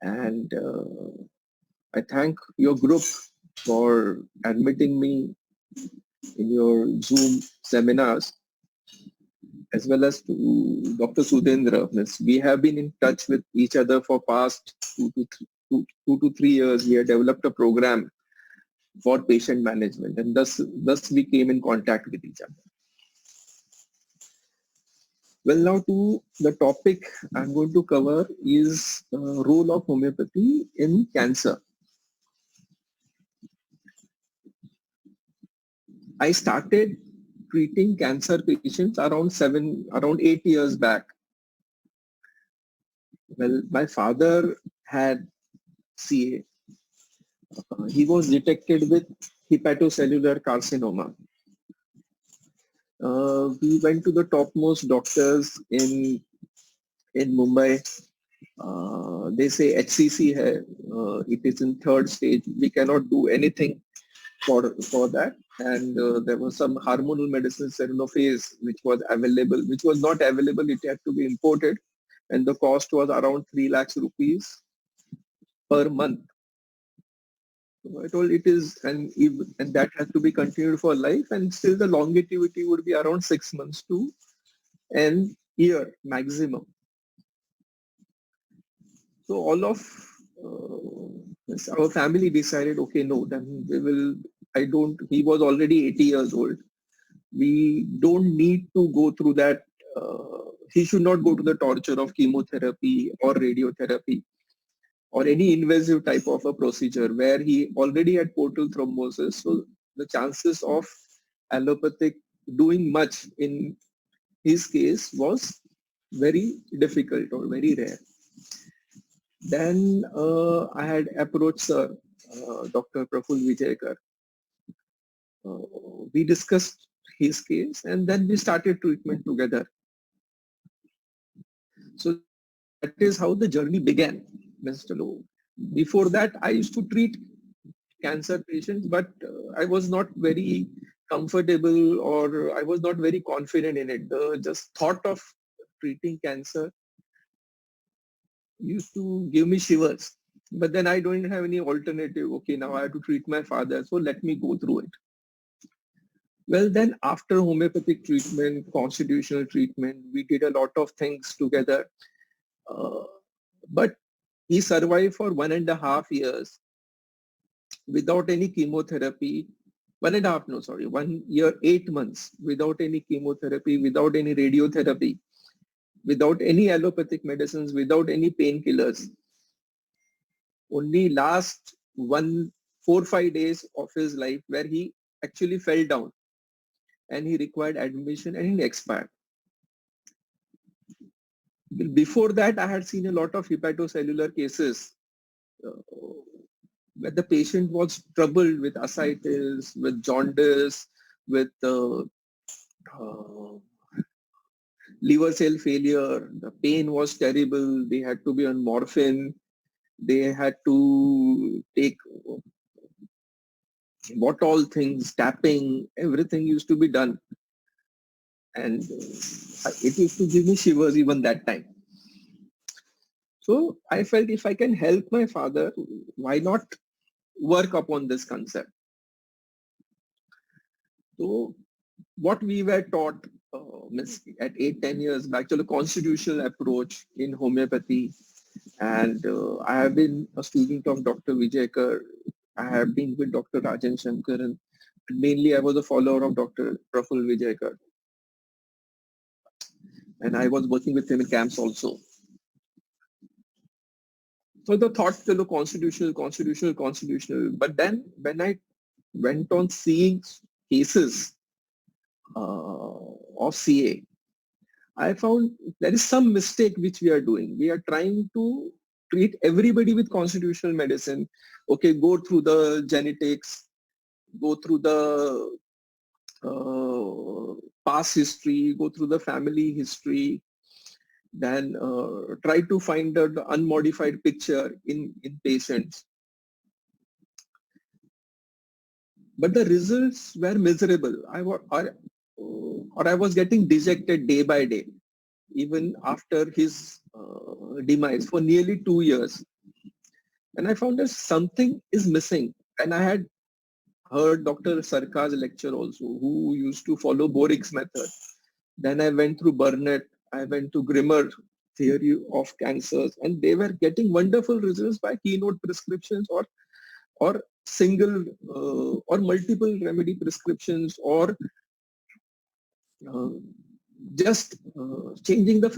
And I thank your group for admitting me in your Zoom seminars, as well as to Dr. Sudhendra. We have been in touch with each other for past 2 to 3 years. We have developed a program for patient management, and thus we came in contact with each other. Well, now to the topic I'm going to cover is the role of homeopathy in cancer. I started treating cancer patients around 8 years back. Well, my father had CA. He was detected with hepatocellular carcinoma. We went to the topmost doctors in Mumbai. They say HCC hai, it is in third stage. We cannot do anything for that. And there was some hormonal medicine, Serenofase, which was available, which was not available. It had to be imported, and the cost was around 3 lakhs rupees per month. So I told it is, and that has to be continued for life, and still the longevity would be around 6 months to an year maximum. So all of our family decided, okay, no, then we will. I don't. He was already 80 years old. We don't need to go through that. He should not go to the torture of chemotherapy or radiotherapy or any invasive type of a procedure where he already had portal thrombosis. So the chances of allopathic doing much in his case was very difficult or very rare. Then I had approached Dr. Praful Vijayakar. We discussed his case, and then we started treatment together. So that is how the journey began, Mr. Low. Before that, I used to treat cancer patients, but I was not very comfortable, or I was not very confident in it. The just thought of treating cancer used to give me shivers. But then I don't have any alternative. Okay, now I have to treat my father, so let me go through it. Well, then after homeopathic treatment, constitutional treatment, we did a lot of things together. But he survived for 1.5 years without any chemotherapy. 1.5, no, sorry, 1 year, 8 months without any chemotherapy, without any radiotherapy, without any allopathic medicines, without any painkillers. Only last 4-5 days of his life where he actually fell down and he required admission and he expired. Before that, I had seen a lot of hepatocellular cases where the patient was troubled with ascites, with jaundice, with liver cell failure. The pain was terrible. They had to be on morphine. They had to take what all things, tapping, everything used to be done. And it used to give me shivers even that time. So I felt if I can help my father, why not work upon this concept? So what we were taught at 8-10 years back, to the constitutional approach in homeopathy, and I have been a student of Dr. Vijayakar. I have been with Dr. Rajan Shankaran. Mainly, I was a follower of Dr. Praful Vijayakar, and I was working with him in camps also. So the thought, constitutional. But then when I went on seeing cases of CA, I found there is some mistake which we are doing. We are trying to treat everybody with constitutional medicine. Okay, go through the genetics, go through the past history, go through the family history, then try to find the unmodified picture in patients. But the results were miserable. I was getting dejected day by day, even after his demise for nearly 2 years. And I found that something is missing. And I had heard Dr. Sarkar's lecture also, who used to follow Borik's method. Then I went through Burnett, I went to Grimmer theory of cancers, and they were getting wonderful results by keynote prescriptions or single or multiple remedy prescriptions or uh, just changing the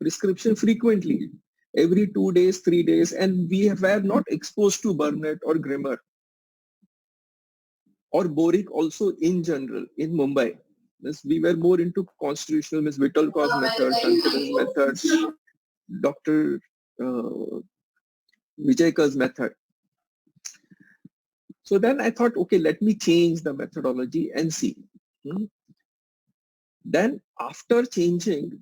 prescription frequently, every 2 days, 3 days, and we were not exposed to Burnett or Grimmer or Borik also in general in Mumbai. Means we were more into constitutional, means Vittelkoff method, concurrence methods, Dr. Uh, Vijaykar's method. So then I thought, okay, let me change the methodology and see. Hmm. Then after changing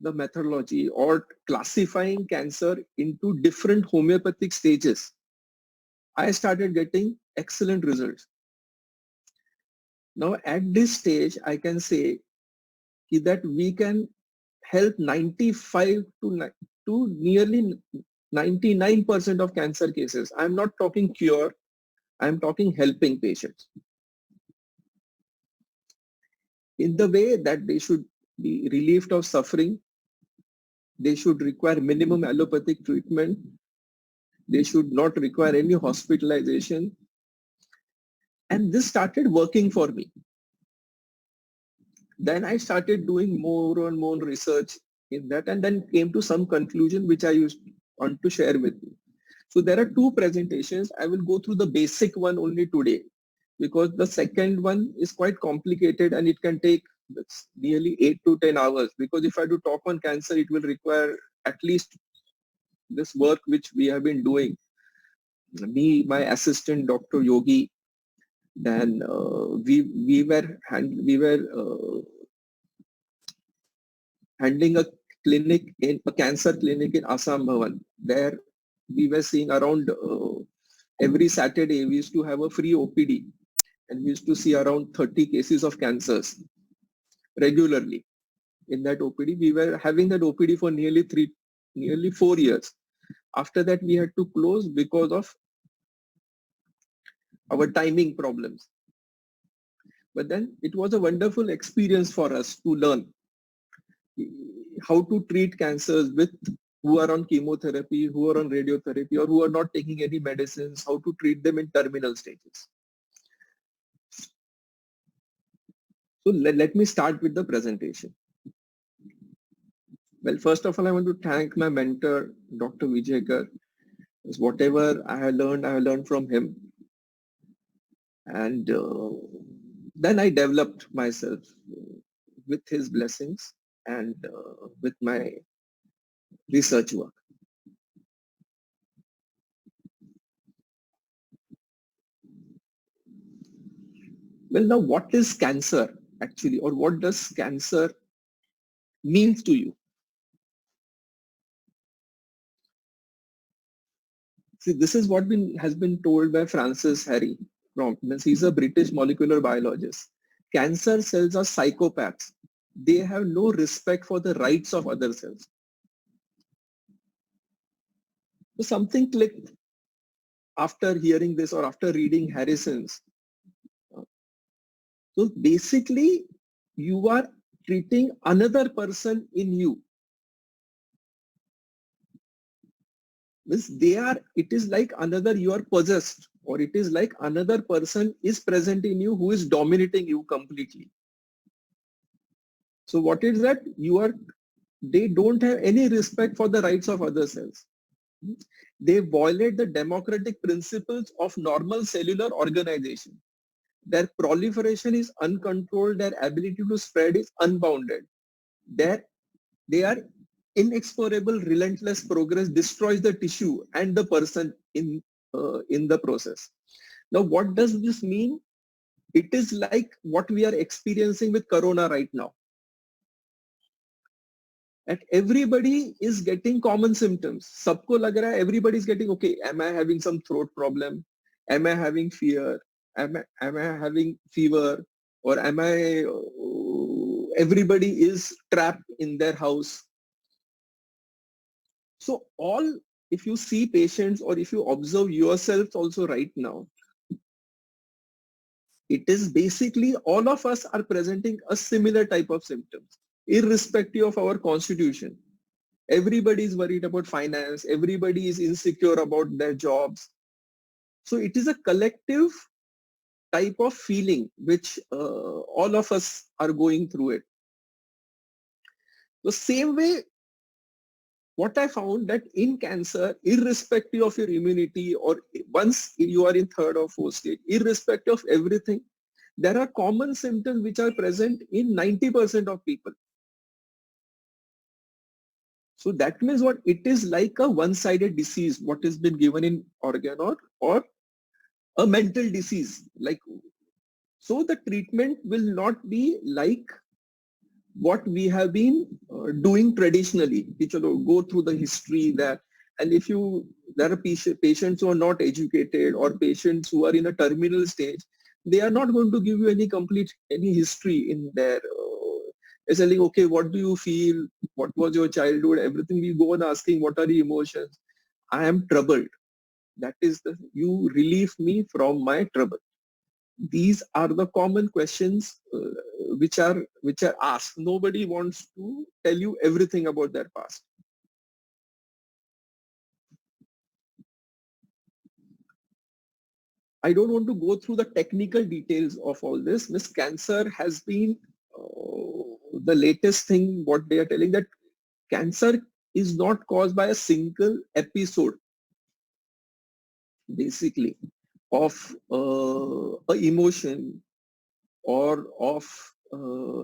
the methodology or classifying cancer into different homeopathic stages, I started getting excellent results. Now at this stage, I can say that we can help 95 to nearly 99% of cancer cases. I'm not talking cure, I'm talking helping patients in the way that they should be relieved of suffering. They should require minimum allopathic treatment. They should not require any hospitalization. And this started working for me. Then I started doing more and more research in that and then came to some conclusion which I want to share with you. So there are two presentations. I will go through the basic one only today because the second one is quite complicated and it can take nearly 8 to 10 hours, because if I do talk on cancer, it will require at least this work which we have been doing. Me, my assistant, Dr. Yogi, then we were handling a clinic in a cancer clinic in Assam Bhavan. There we were seeing around every Saturday we used to have a free OPD and we used to see around 30 cases of cancers regularly in that OPD. We were having that OPD for nearly 4 years. After that, we had to close because of our timing problems. But then it was a wonderful experience for us to learn how to treat cancers with who are on chemotherapy, who are on radiotherapy, or who are not taking any medicines, how to treat them in terminal stages. So let me start with the presentation. Well, first of all, I want to thank my mentor, Dr. Vijayakar. Whatever I have learned from him. And then I developed myself with his blessings and with my research work. Well, now what is cancer actually, or what does cancer means to you? See, this is what has been told by Francis Harry. He's a British molecular biologist. Cancer cells are psychopaths. They have no respect for the rights of other cells. So something clicked after hearing this or after reading Harrison's. So basically, you are treating another person in you. It is like another, you are possessed, or it is like another person is present in you who is dominating you completely. So what is that? They don't have any respect for the rights of other cells. They violate the democratic principles of normal cellular organization. Their proliferation is uncontrolled, their ability to spread is unbounded. They are inexorable, relentless progress destroys the tissue and the person in the process. Now, what does this mean? It is like what we are experiencing with Corona right now. And everybody is getting common symptoms. Sabko lag raha hai, everybody is getting, okay, am I having some throat problem? Am I having fear? Am I having fever? Or am I, everybody is trapped in their house. So all if you see patients or if you observe yourself also right now, it is basically all of us are presenting a similar type of symptoms, irrespective of our constitution. Everybody is worried about finance. Everybody is insecure about their jobs. So it is a collective type of feeling which all of us are going through it. The same way, what I found that in cancer, irrespective of your immunity or once you are in third or fourth stage, irrespective of everything, there are common symptoms which are present in 90% of people. So that means what? It is like a one-sided disease, what has been given in organ or a mental disease. Like, so the treatment will not be like what we have been doing traditionally. Which will go through the history that, and if you, there are patients who are not educated or patients who are in a terminal stage, they are not going to give you any history in their it's like, okay, what do you feel? What was your childhood? Everything we go on asking, what are the emotions? I am troubled. That is you relieve me from my trouble. These are the common questions which are asked. Nobody wants to tell you everything about their past. I don't want to go through the technical details of all this. This cancer has been the latest thing what they are telling, that cancer is not caused by a single episode, basically, of a emotion or of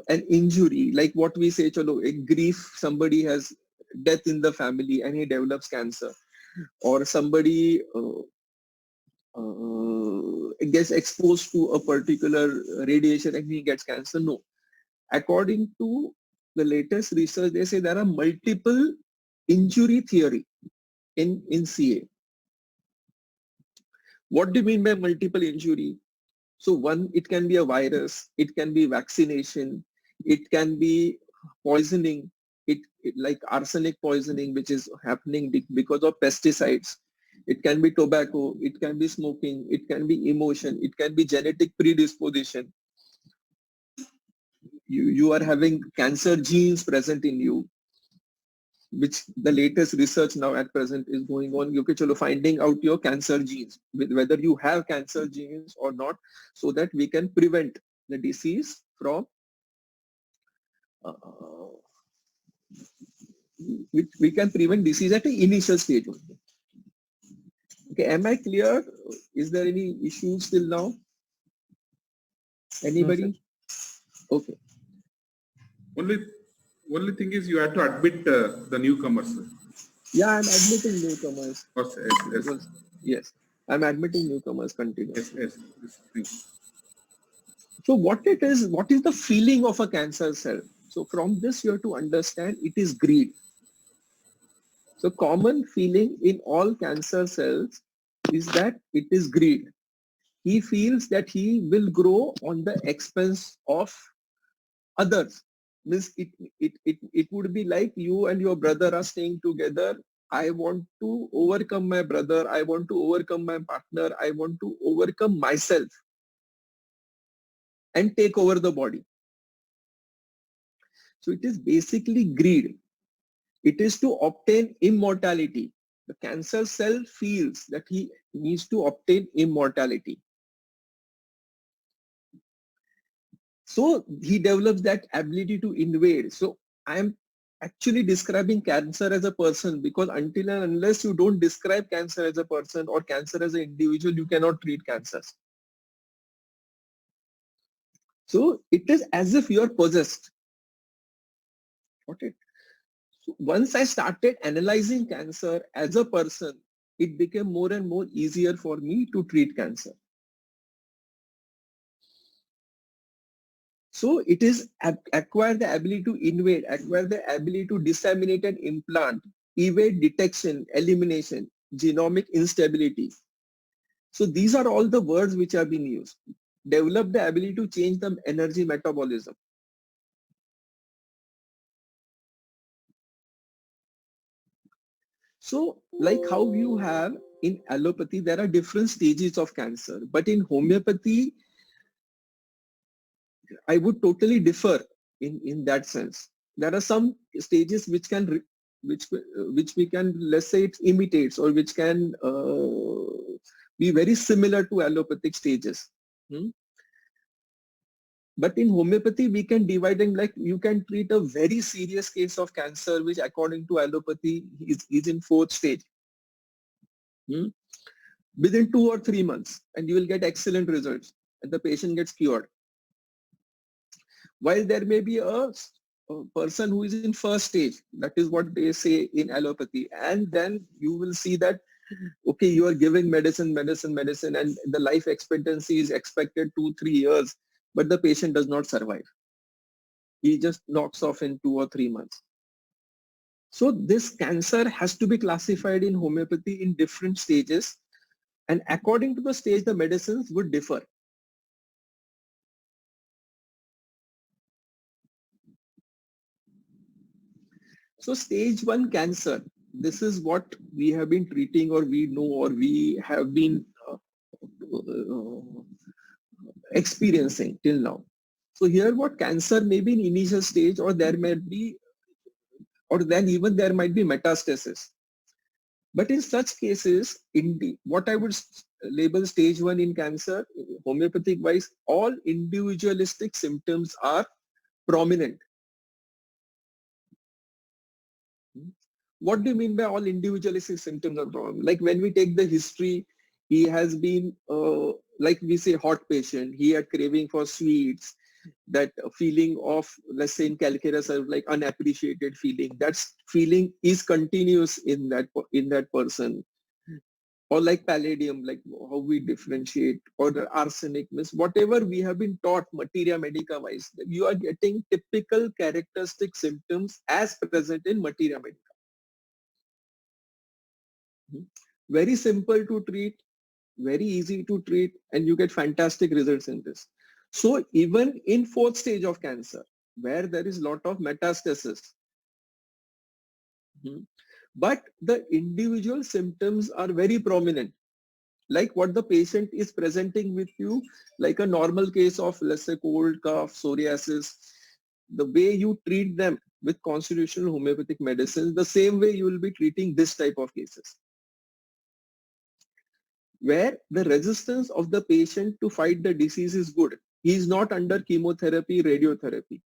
an injury, like what we say, chalo, a grief, somebody has death in the family and he develops cancer, or somebody gets exposed to a particular radiation and he gets cancer. No. According to the latest research, they say there are multiple injury theory in CA. What do you mean by multiple injury? So one, it can be a virus, it can be vaccination, it can be poisoning, it like arsenic poisoning, which is happening because of pesticides. It can be tobacco, it can be smoking, it can be emotion, it can be genetic predisposition. You are having cancer genes present in you, which the latest research now at present is going on. Okay, chalo, finding out your cancer genes, whether you have cancer genes or not, so that we can prevent the disease from, uh, we can prevent disease at the initial stage only. Okay, am I clear? Is there any issues till now? Anybody? No, okay. Only thing is you have to admit the newcomers. Yeah, I'm admitting newcomers. Yes. Yes, I'm admitting newcomers continuously. Yes. So what is the feeling of a cancer cell? So from this you have to understand it is greed. So common feeling in all cancer cells is that it is greed. He feels that he will grow on the expense of others. Means it would be like you and your brother are staying together. I want to overcome my brother. I want to overcome my partner. I want to overcome myself and take over the body. So it is basically greed. It is to obtain immortality. The cancer cell feels that he needs to obtain immortality. So he develops that ability to invade. So I am actually describing cancer as a person, because until and unless you don't describe cancer as a person or cancer as an individual, you cannot treat cancers. So it is as if you are possessed. Okay. So once I started analyzing cancer as a person, it became more and more easier for me to treat cancer. So it is acquire the ability to invade, acquire the ability to disseminate and implant, evade detection, elimination, genomic instability. So these are all the words which have been used. Develop the ability to change the energy metabolism. So like how you have in allopathy, there are different stages of cancer, but in homeopathy, I would totally differ in that sense. There are some stages which can which we can, let's say, it imitates, or which can be very similar to allopathic stages. Hmm? But in homeopathy, we can divide them, like you can treat a very serious case of cancer, which according to allopathy is in fourth stage. Hmm? Within 2 or 3 months, and you will get excellent results, and the patient gets cured. While there may be a person who is in first stage, that is what they say in allopathy, and then you will see that, okay, you are giving medicine, and the life expectancy is expected 2-3 years, but the patient does not survive. He just knocks off in 2 or 3 months. So this cancer has to be classified in homeopathy in different stages, and according to the stage, the medicines would differ. So stage 1 cancer, this is what we have been treating, or we know, or we have been experiencing till now. So here what cancer may be in initial stage, or there may be, or then even there might be metastasis. But in such cases, what I would label stage 1 in cancer, homeopathic wise, all individualistic symptoms are prominent. What do you mean by all individualistic symptoms are prominent? Like when we take the history, he has been, like we say, hot patient. He had craving for sweets. That feeling of, let's say in calcareous, like unappreciated feeling. That feeling is continuous in that person. Or like palladium, like how we differentiate, or the arsenic, means whatever we have been taught materia medica wise, you are getting typical characteristic symptoms as present in materia medica. Very simple to treat, very easy to treat, and you get fantastic results in this. So even in fourth stage of cancer, where there is lot of metastasis, but the individual symptoms are very prominent, like what the patient is presenting with you, like a normal case of, let's say, cold, cough, psoriasis. The way you treat them with constitutional homeopathic medicines, the same way you will be treating this type of cases, where the resistance of the patient to fight the disease is good. He is not under chemotherapy, radiotherapy.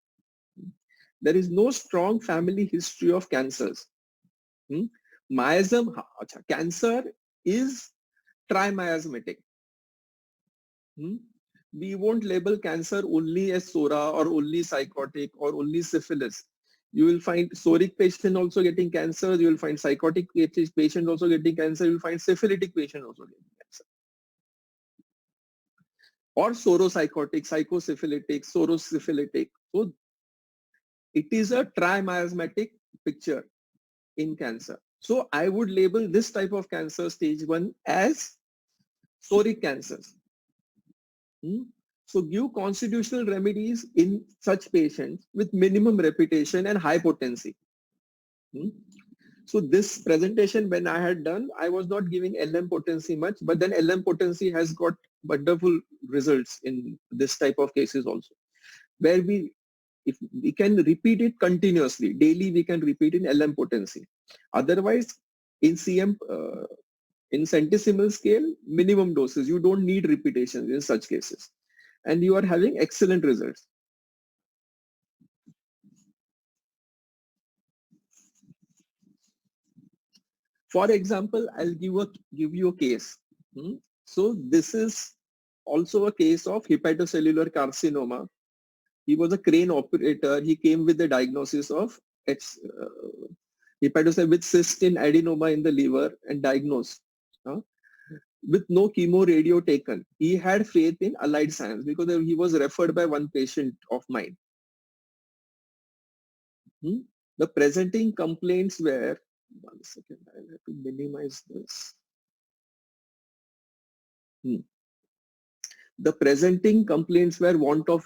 There is no strong family history of cancers. Miasm, cancer is trimiasmatic. We won't label cancer only as SORA, or only psychotic, or only syphilis. You will find psoric patient also getting cancer. You will find psychotic patient also getting cancer. You will find syphilitic patient also getting cancer. Or sauropsychotic, psychosyphilitic, saurosyphilitic. So it is a trimiasmatic picture in cancer. So I would label this type of cancer, stage 1, as psoric cancers. So give constitutional remedies in such patients with minimum repetition and high potency. So this presentation, when I had done, I was not giving LM potency much, but then LM potency has got wonderful results in this type of cases also, where if we can repeat it continuously, daily we can repeat in LM potency. Otherwise, in CM, in centesimal scale, minimum doses, you don't need repetitions in such cases. And you are having excellent results. For example, I'll give you a case. So this is also a case of hepatocellular carcinoma. He was a crane operator. He came with the diagnosis of hepatocellular with cyst in adenoma in the liver, and diagnosed with no chemo radio taken. He had faith in allied science because he was referred by one patient of mine. The presenting complaints were, one second, I'll have to minimize this. The presenting complaints were want of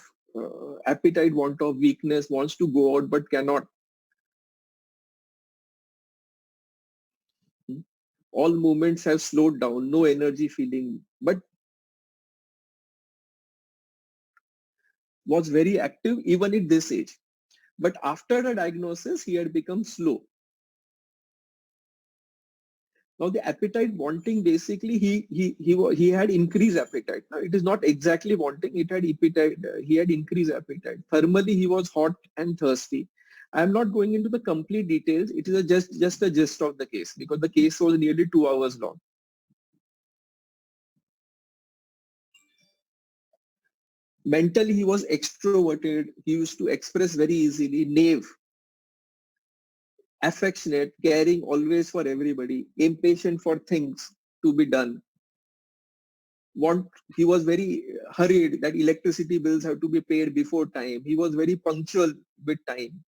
appetite, want of weakness, wants to go out but cannot. All movements have slowed down, no energy feeling, but was very active even at this age. But after the diagnosis, he had become slow. Now the appetite wanting, basically he had increased appetite. Now it is not exactly wanting, it had appetite, he had increased appetite. Thermally he was hot and thirsty. I am not going into the complete details. It is just a gist of the case because the case was nearly 2 hours long. Mentally he was extroverted. He used to express very easily, knave, affectionate, caring always for everybody, impatient for things to be done. He was very hurried that electricity bills have to be paid before time. He was very punctual with time.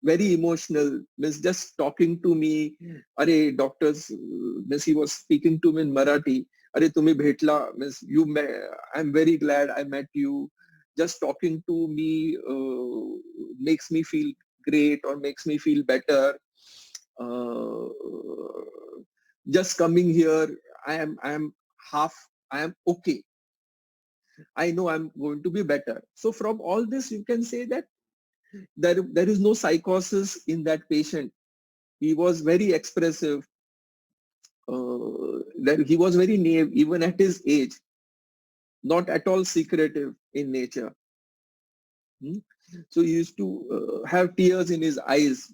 Very emotional, means just talking to me. Are doctors, means he was speaking to me in Marathi. Are tumhi bhetla, means I'm very glad I met you. Just talking to me makes me feel great or makes me feel better. Just coming here, I am okay. I know I'm going to be better. So from all this, you can say that there is no psychosis in that patient. He was very expressive. That he was very naive even at his age, not at all secretive in nature. So he used to have tears in his eyes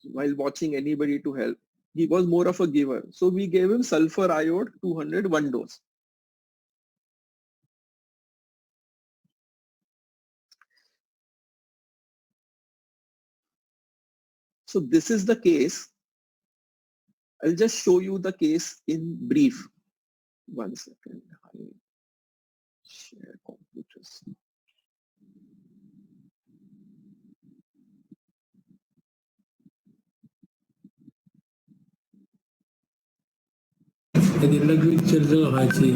while watching anybody to help. He was more of a giver. So we gave him sulfur iode 200 one dose. So this is the case. I'll just show you the case in brief. 1 second. I share computers. कधी लगेच चर्चा व्हायची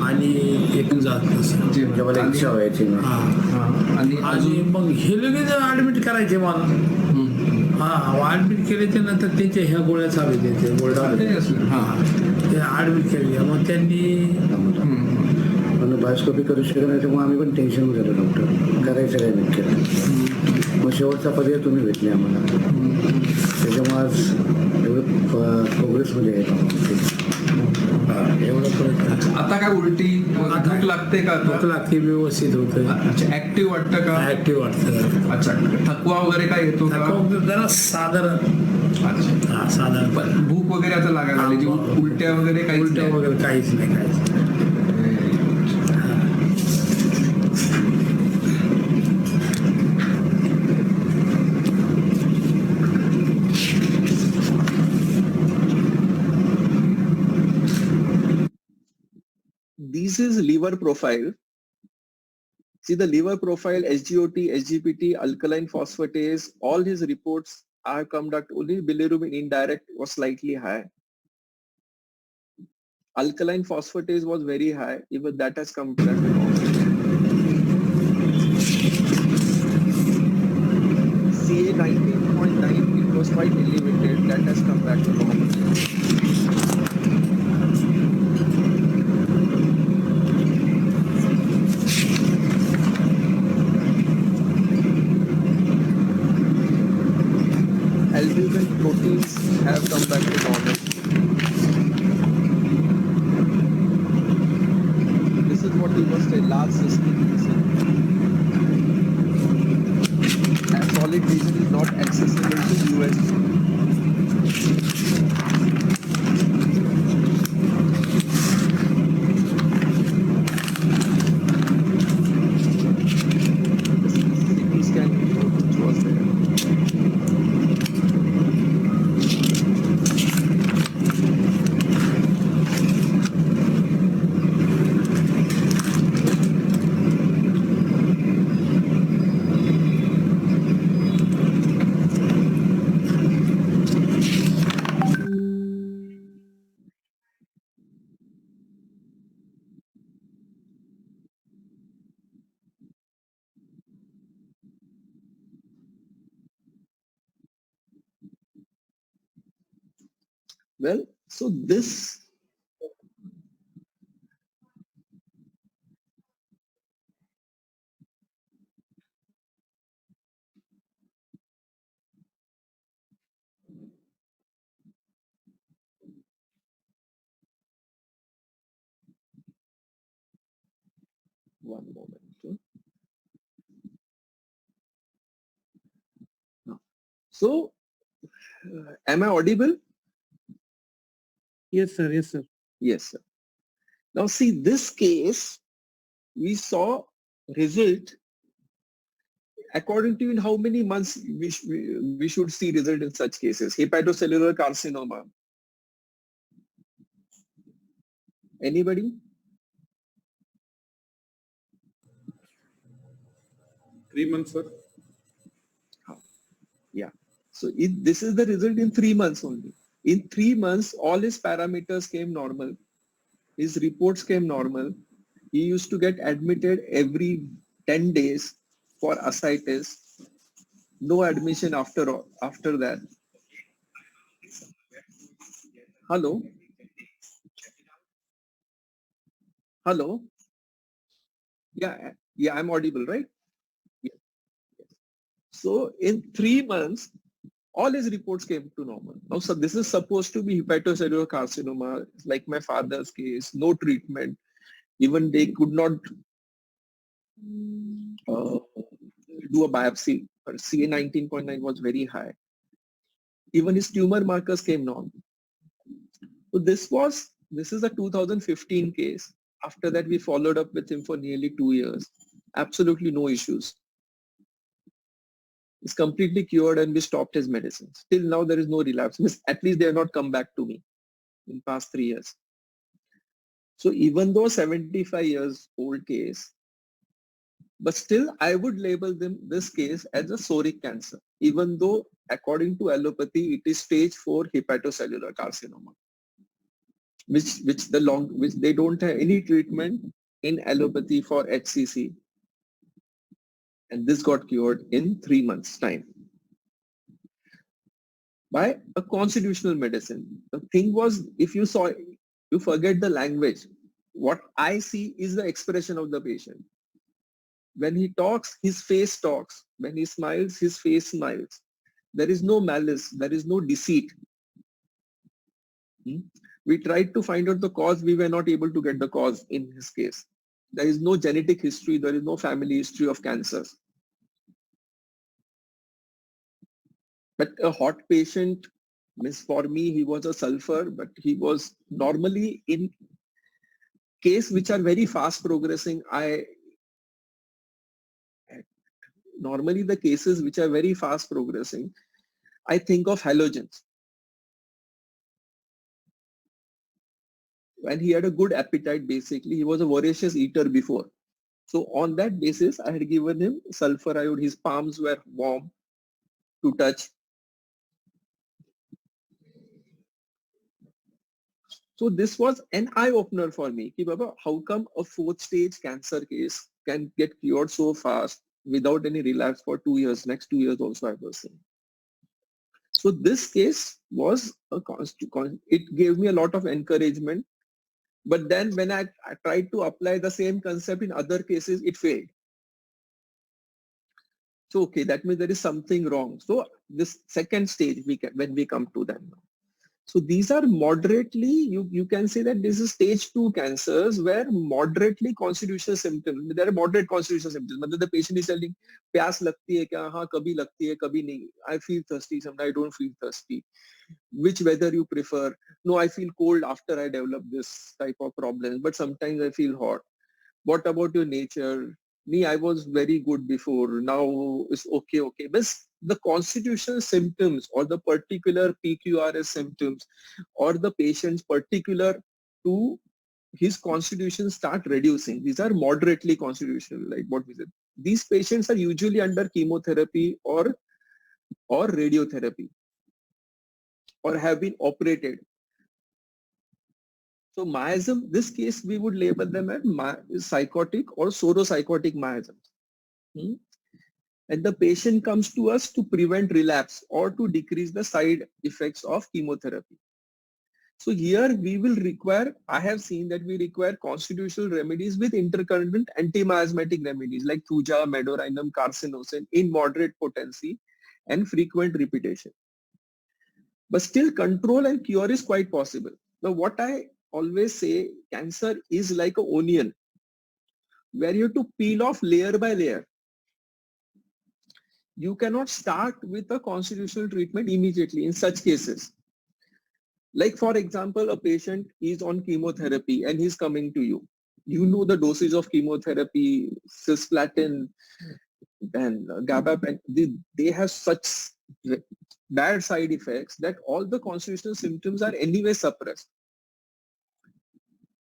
आणि एकूण जात नसं जेव्हा इच्छा व्हायची ना. आणि मग हे लगेच ऍडमिट करायचे मला. ऍडमिट केले ते नंतर त्यांच्या ह्या गोळ्या चालू द्यायचे गोळ्या ते ऍडमिट केले मग त्यांनी बायोस्कोपी करू शकत नाही त्यामुळे आम्ही पण टेन्शन झालो डॉक्टर करायचं काय नक्की. मग शेवटचा पर्याय तुम्ही भेटले आम्हाला त्याच्यामुळे आज एवढं प्रोग्रेसमध्ये आहे. आता काय उलटी भूक लागते का? भूक लागते व्यवस्थित होतं. अच्छा ऍक्टिव्ह वाटतं का? ऍक्टिव्ह वाटतं. अच्छा थकवा वगैरे काय येतो का? जरा साधारण. अच्छा साधारण पण भूक वगैरे आता लागायला लागली उलट्या वगैरे काही उलट्या वगैरे काहीच नाही. This is liver profile. See the liver profile, SGOT, SGPT, alkaline phosphatase, all his reports are come back only bilirubin indirect was slightly high. Alkaline phosphatase was very high, even that has come back to normal. CA 19.9, it was quite elevated, that has come back to normal. Albumin proteins have come back to normal. This is what we must say, large cystic lesion. And solid lesion is not accessible to USG. CT scan report which was there. Well, so this one moment. So, am I audible? Yes, sir. Yes, sir. Yes, sir. Now see this case, we saw result according to you in how many months we should see result in such cases. Hepatocellular carcinoma. Anybody? Three months, sir. Yeah. So this is the result in 3 months only. In 3 months, all his parameters came normal. His reports came normal. He used to get admitted every 10 days for ascites. No admission after that. Hello? Hello? Yeah, I'm audible, right? Yeah. So in 3 months, all his reports came to normal. Now, so this is supposed to be hepatocellular carcinoma, like my father's case, no treatment. Even they could not do a biopsy. CA 19.9 was very high. Even his tumor markers came normal. So this is a 2015 case. After that, we followed up with him for nearly 2 years. Absolutely no issues. He's completely cured and we stopped his medicines. Till now, there is no relapse. At least they have not come back to me in past 3 years. So even though 75 years old case, but still I would label this case as a psoriatic cancer, even though according to allopathy, it is stage 4 hepatocellular carcinoma, which they don't have any treatment in allopathy for HCC. And this got cured in 3 months time by a constitutional medicine. The thing was, if you forget the language, what I see is the expression of the patient. When he talks, his face talks. When he smiles, his face smiles. There is no malice. There is no deceit. We tried to find out the cause. We were not able to get the cause in his case. There is no genetic history. There is no family history of cancers. But a hot patient, for me, he was a sulfur, but he was normally in case which are very fast progressing. Normally the cases which are very fast progressing, I think of halogens. When he had a good appetite, basically, he was a voracious eater before. So on that basis, I had given him sulfur iode. His palms were warm to touch. So this was an eye-opener for me. Ki Baba, how come a 4th stage cancer case can get cured so fast without any relapse for 2 years? Next 2 years also I was saying. So this case was it gave me a lot of encouragement. But then when I tried to apply the same concept in other cases, it failed. So, okay, that means there is something wrong. So this 2nd stage, when we come to that now. So these are moderately, you can say that this is stage 2 cancers where moderately constitutional symptoms, there are moderate constitutional symptoms. The patient is telling, प्यास लगती है क्या? हाँ, कभी लगती है, कभी नहीं. I feel thirsty, sometimes I don't feel thirsty. Which weather you prefer? No, I feel cold after I develop this type of problems, but sometimes I feel hot. What about your nature? Me, I was very good before. Now it's okay. But the constitutional symptoms or the particular PQRS symptoms or the patient's particular to his constitution start reducing. These are moderately constitutional, like what we said. These patients are usually under chemotherapy or radiotherapy or have been operated. So miasm, this case we would label them as psychotic or pseudo-psychotic miasms. And the patient comes to us to prevent relapse or to decrease the side effects of chemotherapy. So here we will require, I have seen that we require constitutional remedies with intercurrent anti-miasmatic remedies like thuja, medorinum, carcinosin in moderate potency and frequent repetition. But still control and cure is quite possible. Now what I always say, cancer is like an onion where you have to peel off layer by layer. You cannot start with a constitutional treatment immediately in such cases. Like for example, a patient is on chemotherapy and he's coming to you. You know the dosage of chemotherapy, cisplatin, and gabapentin, they have such bad side effects that all the constitutional symptoms are anyway suppressed.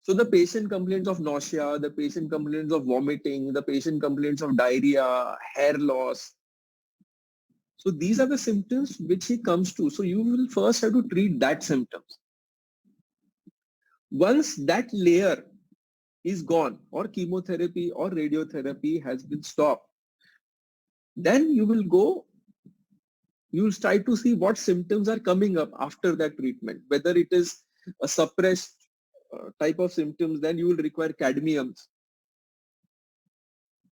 So the patient complains of nausea, the patient complains of vomiting, the patient complains of diarrhea, hair loss. So these are the symptoms which he comes to. So you will first have to treat that symptoms. Once that layer is gone or chemotherapy or radiotherapy has been stopped, then you will try to see what symptoms are coming up after that treatment. Whether it is a suppressed type of symptoms, then you will require cadmium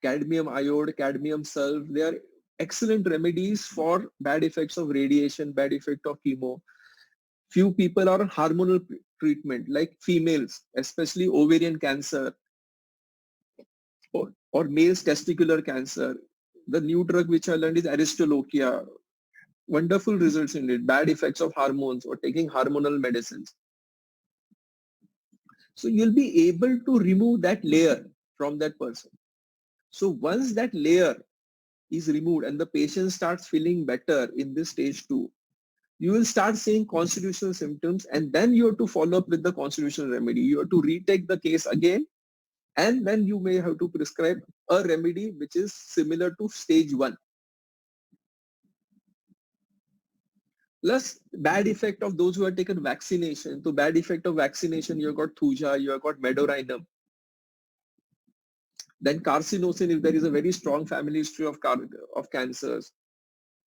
iode, cadmium sulf. They are excellent remedies for bad effects of radiation, bad effect of chemo. Few people are on hormonal treatment, like females, especially ovarian cancer or males testicular cancer. The new drug which I learned is Aristolochia. Wonderful results in it, bad effects of hormones or taking hormonal medicines. So you'll be able to remove that layer from that person. So once that layer is removed and the patient starts feeling better in this stage 2, you will start seeing constitutional symptoms, and then you have to follow up with the constitutional remedy. You have to retake the case again, and then you may have to prescribe a remedy which is similar to stage 1. Plus bad effect of those who have taken vaccination. So bad effect of vaccination, you have got thuja, you have got medorinum. Then carcinosin, if there is a very strong family history of cancers,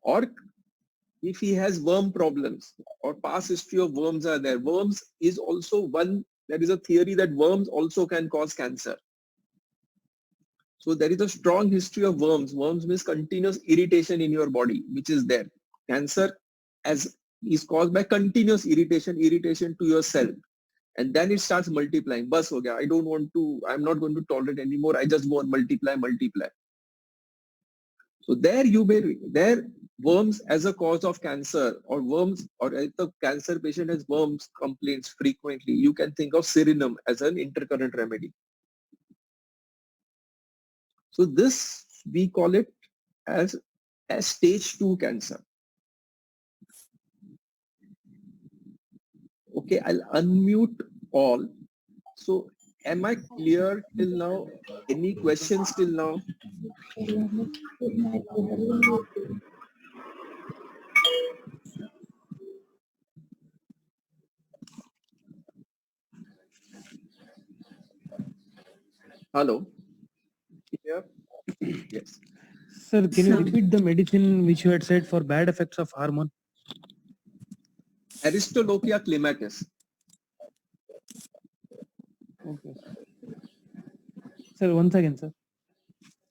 or if he has worm problems or past history of worms are there. Worms is also one, there is a theory that worms also can cause cancer. So there is a strong history of worms. Worms means continuous irritation in your body, which is there. Cancer is caused by continuous irritation to your cell. And then it starts multiplying. Bas ho gaya. I'm not going to tolerate anymore. I just go and multiply. So there worms as a cause of cancer, or worms, or if the cancer patient has worms complaints frequently, you can think of Syrinum as an intercurrent remedy. So this, we call it as stage 2 cancer. Okay, I'll unmute all. So am I clear till now? Any questions till now? Hello? Here? Yes. Sir, can you repeat the medicine which you had said for bad effects of hormone? Aristolochia clematis. Okay. Sir, once again, sir.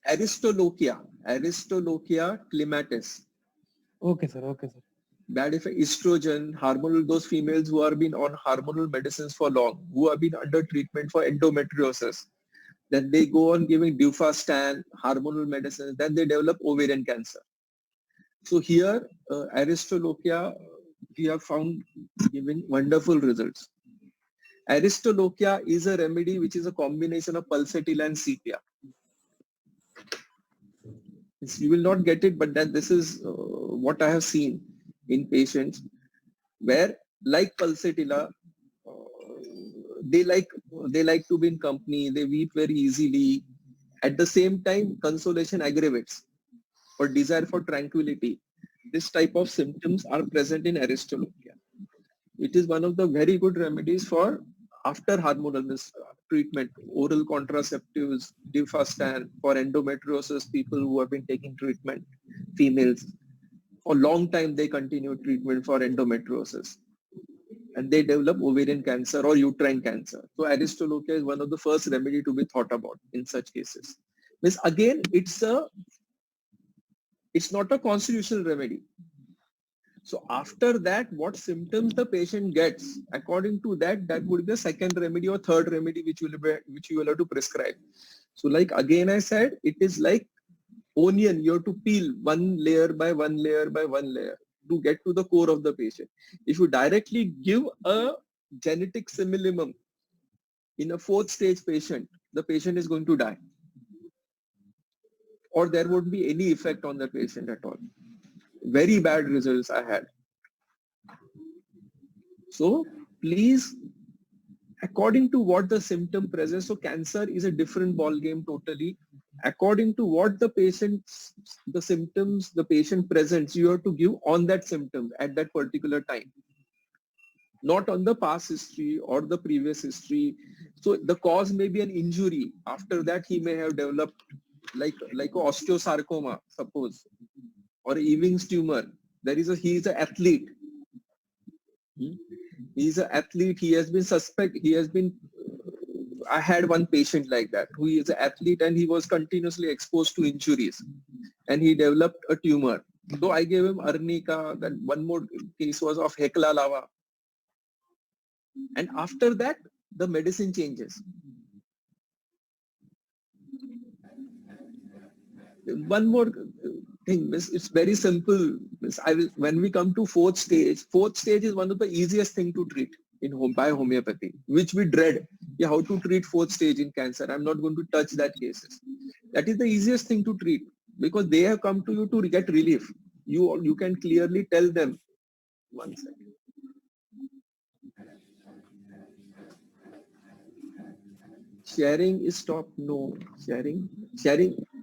Aristolochia clematis. Okay, sir. Okay, sir. Bad effect, estrogen, hormonal, those females who have been on hormonal medicines for long, who have been under treatment for endometriosis. Then they go on giving Dufastan, hormonal medicines, then they develop ovarian cancer. So here, Aristolochia, we have found giving wonderful results. Aristolochia is a remedy which is a combination of pulsatilla and sepia. You will not get it, but then this is what I have seen in patients where, like pulsatilla, they like to be in company, they weep very easily. At the same time, consolation aggravates or desire for tranquility. This type of symptoms are present in Aristolochia. It is one of the very good remedies for after hormonal treatment, oral contraceptives, Dufastan for endometriosis, people who have been taking treatment, females. For a long time, they continue treatment for endometriosis. and they develop ovarian cancer or uterine cancer. So Aristolochia is one of the first remedy to be thought about in such cases. Means again, it's not a constitutional remedy. So after that, what symptoms the patient gets, according to that, that would be the second remedy or third remedy which you will have to prescribe. So like again I said, it is like onion. You have to peel one layer by one layer by one layer to get to the core of the patient. If you directly give a genetic simillimum in a 4th stage patient, the patient is going to die, or there won't be any effect on the patient at all. Very bad results I had. So please, according to what the symptom presents, so cancer is a different ball game totally. According to what the symptoms the patient presents, you have to give on that symptom at that particular time, not on the past history or the previous history. So the cause may be an injury. After that, he may have developed like osteosarcoma, suppose, or Ewing's tumor. He is an athlete. He is an athlete. He has been I had one patient like that who is an athlete and he was continuously exposed to injuries and he developed a tumor. So I gave him arnica. Then one more case was of Hecla lava. And after that, the medicine changes. One more thing, it's very simple. When we come to 4th stage is one of the easiest thing to treat by homeopathy, which we dread. Yeah, how to treat 4th stage in cancer. I'm not going to touch that cases. That is the easiest thing to treat because they have come to you to get relief. You can clearly tell them. One second. Sharing is stopped. No, sharing.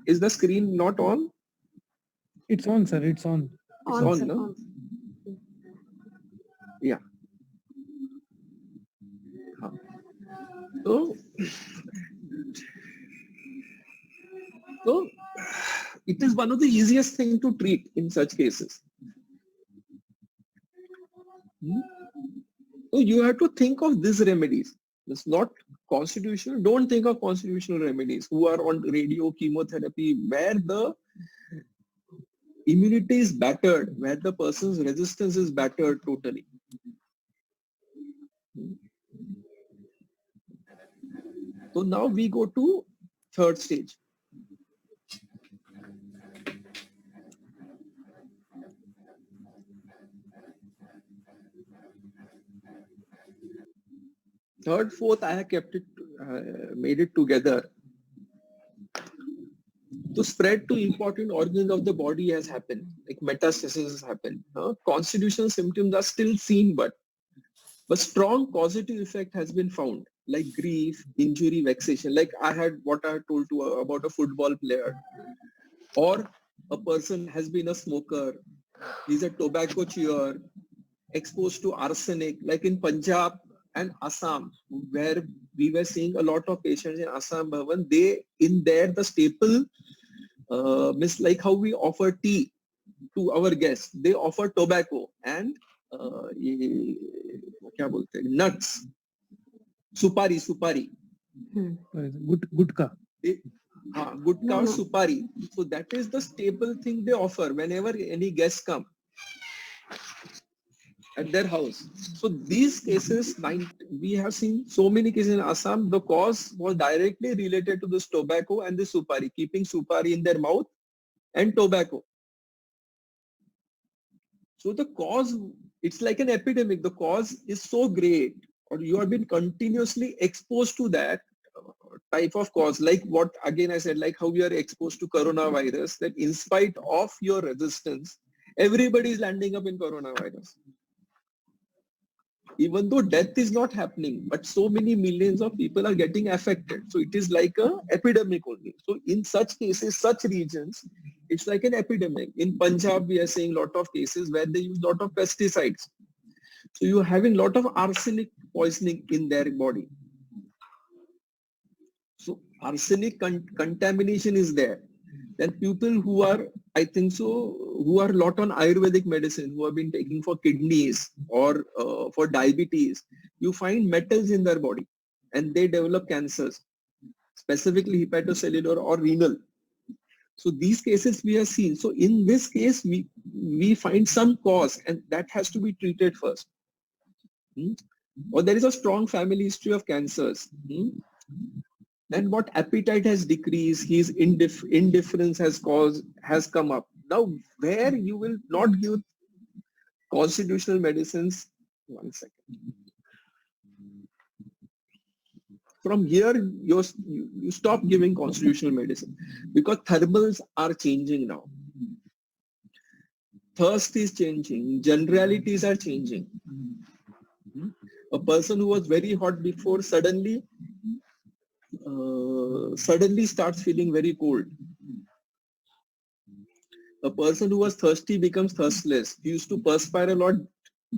Is the screen not on? It's on, sir. It's on. It's on, no? Yeah. So it is one of the easiest thing to treat in such cases. So you have to think of these remedies. It's not constitutional. Don't think of constitutional remedies who are on radio chemotherapy where the immunity is battered, where the person's resistance is battered totally. So now we go to 3rd stage. Third, fourth, I have kept it, made it together. To spread to important organs of the body has happened, like metastasis has happened. Constitutional symptoms are still seen, but strong causative effect has been found, like grief, injury, vexation. Like I had what I had told about a football player, or a person has been a smoker, he's a tobacco chewer, exposed to arsenic, like in Punjab and Assam, where we were seeing a lot of patients in Assam Bhavan. The staple means like how we offer tea to our guests, they offer tobacco and nuts, supari. Gutka. Gutka or supari. So that is the staple thing they offer whenever any guests come at their house. So these cases, we have seen so many cases in Assam, the cause was directly related to this tobacco and the supari, keeping supari in their mouth and tobacco. So the cause, it's like an epidemic. The cause is so great, or you have been continuously exposed to that type of cause, like what again I said, like how we are exposed to coronavirus, that in spite of your resistance, everybody is landing up in coronavirus. Even though death is not happening, but so many millions of people are getting affected. So it is like an epidemic only. So in such cases, such regions, it's like an epidemic. In Punjab, we are seeing a lot of cases where they use a lot of pesticides. So you're having a lot of arsenic poisoning in their body. So arsenic contamination is there. Then people who are I think so, who are lot on Ayurvedic medicine, who have been taking for kidneys or for diabetes, you find metals in their body and they develop cancers, specifically hepatocellular or renal. So these cases we have seen. So in this case, we find some cause and that has to be treated first. Or there is a strong family history of cancers. Then what appetite has decreased, his indifference has come up. Now where you will not give constitutional medicines, one second. From here, you stop giving constitutional medicine because thermals are changing now. Thirst is changing, generalities are changing. A person who was very hot before suddenly starts feeling very cold. A person who was thirsty becomes thirstless. He used to perspire a lot,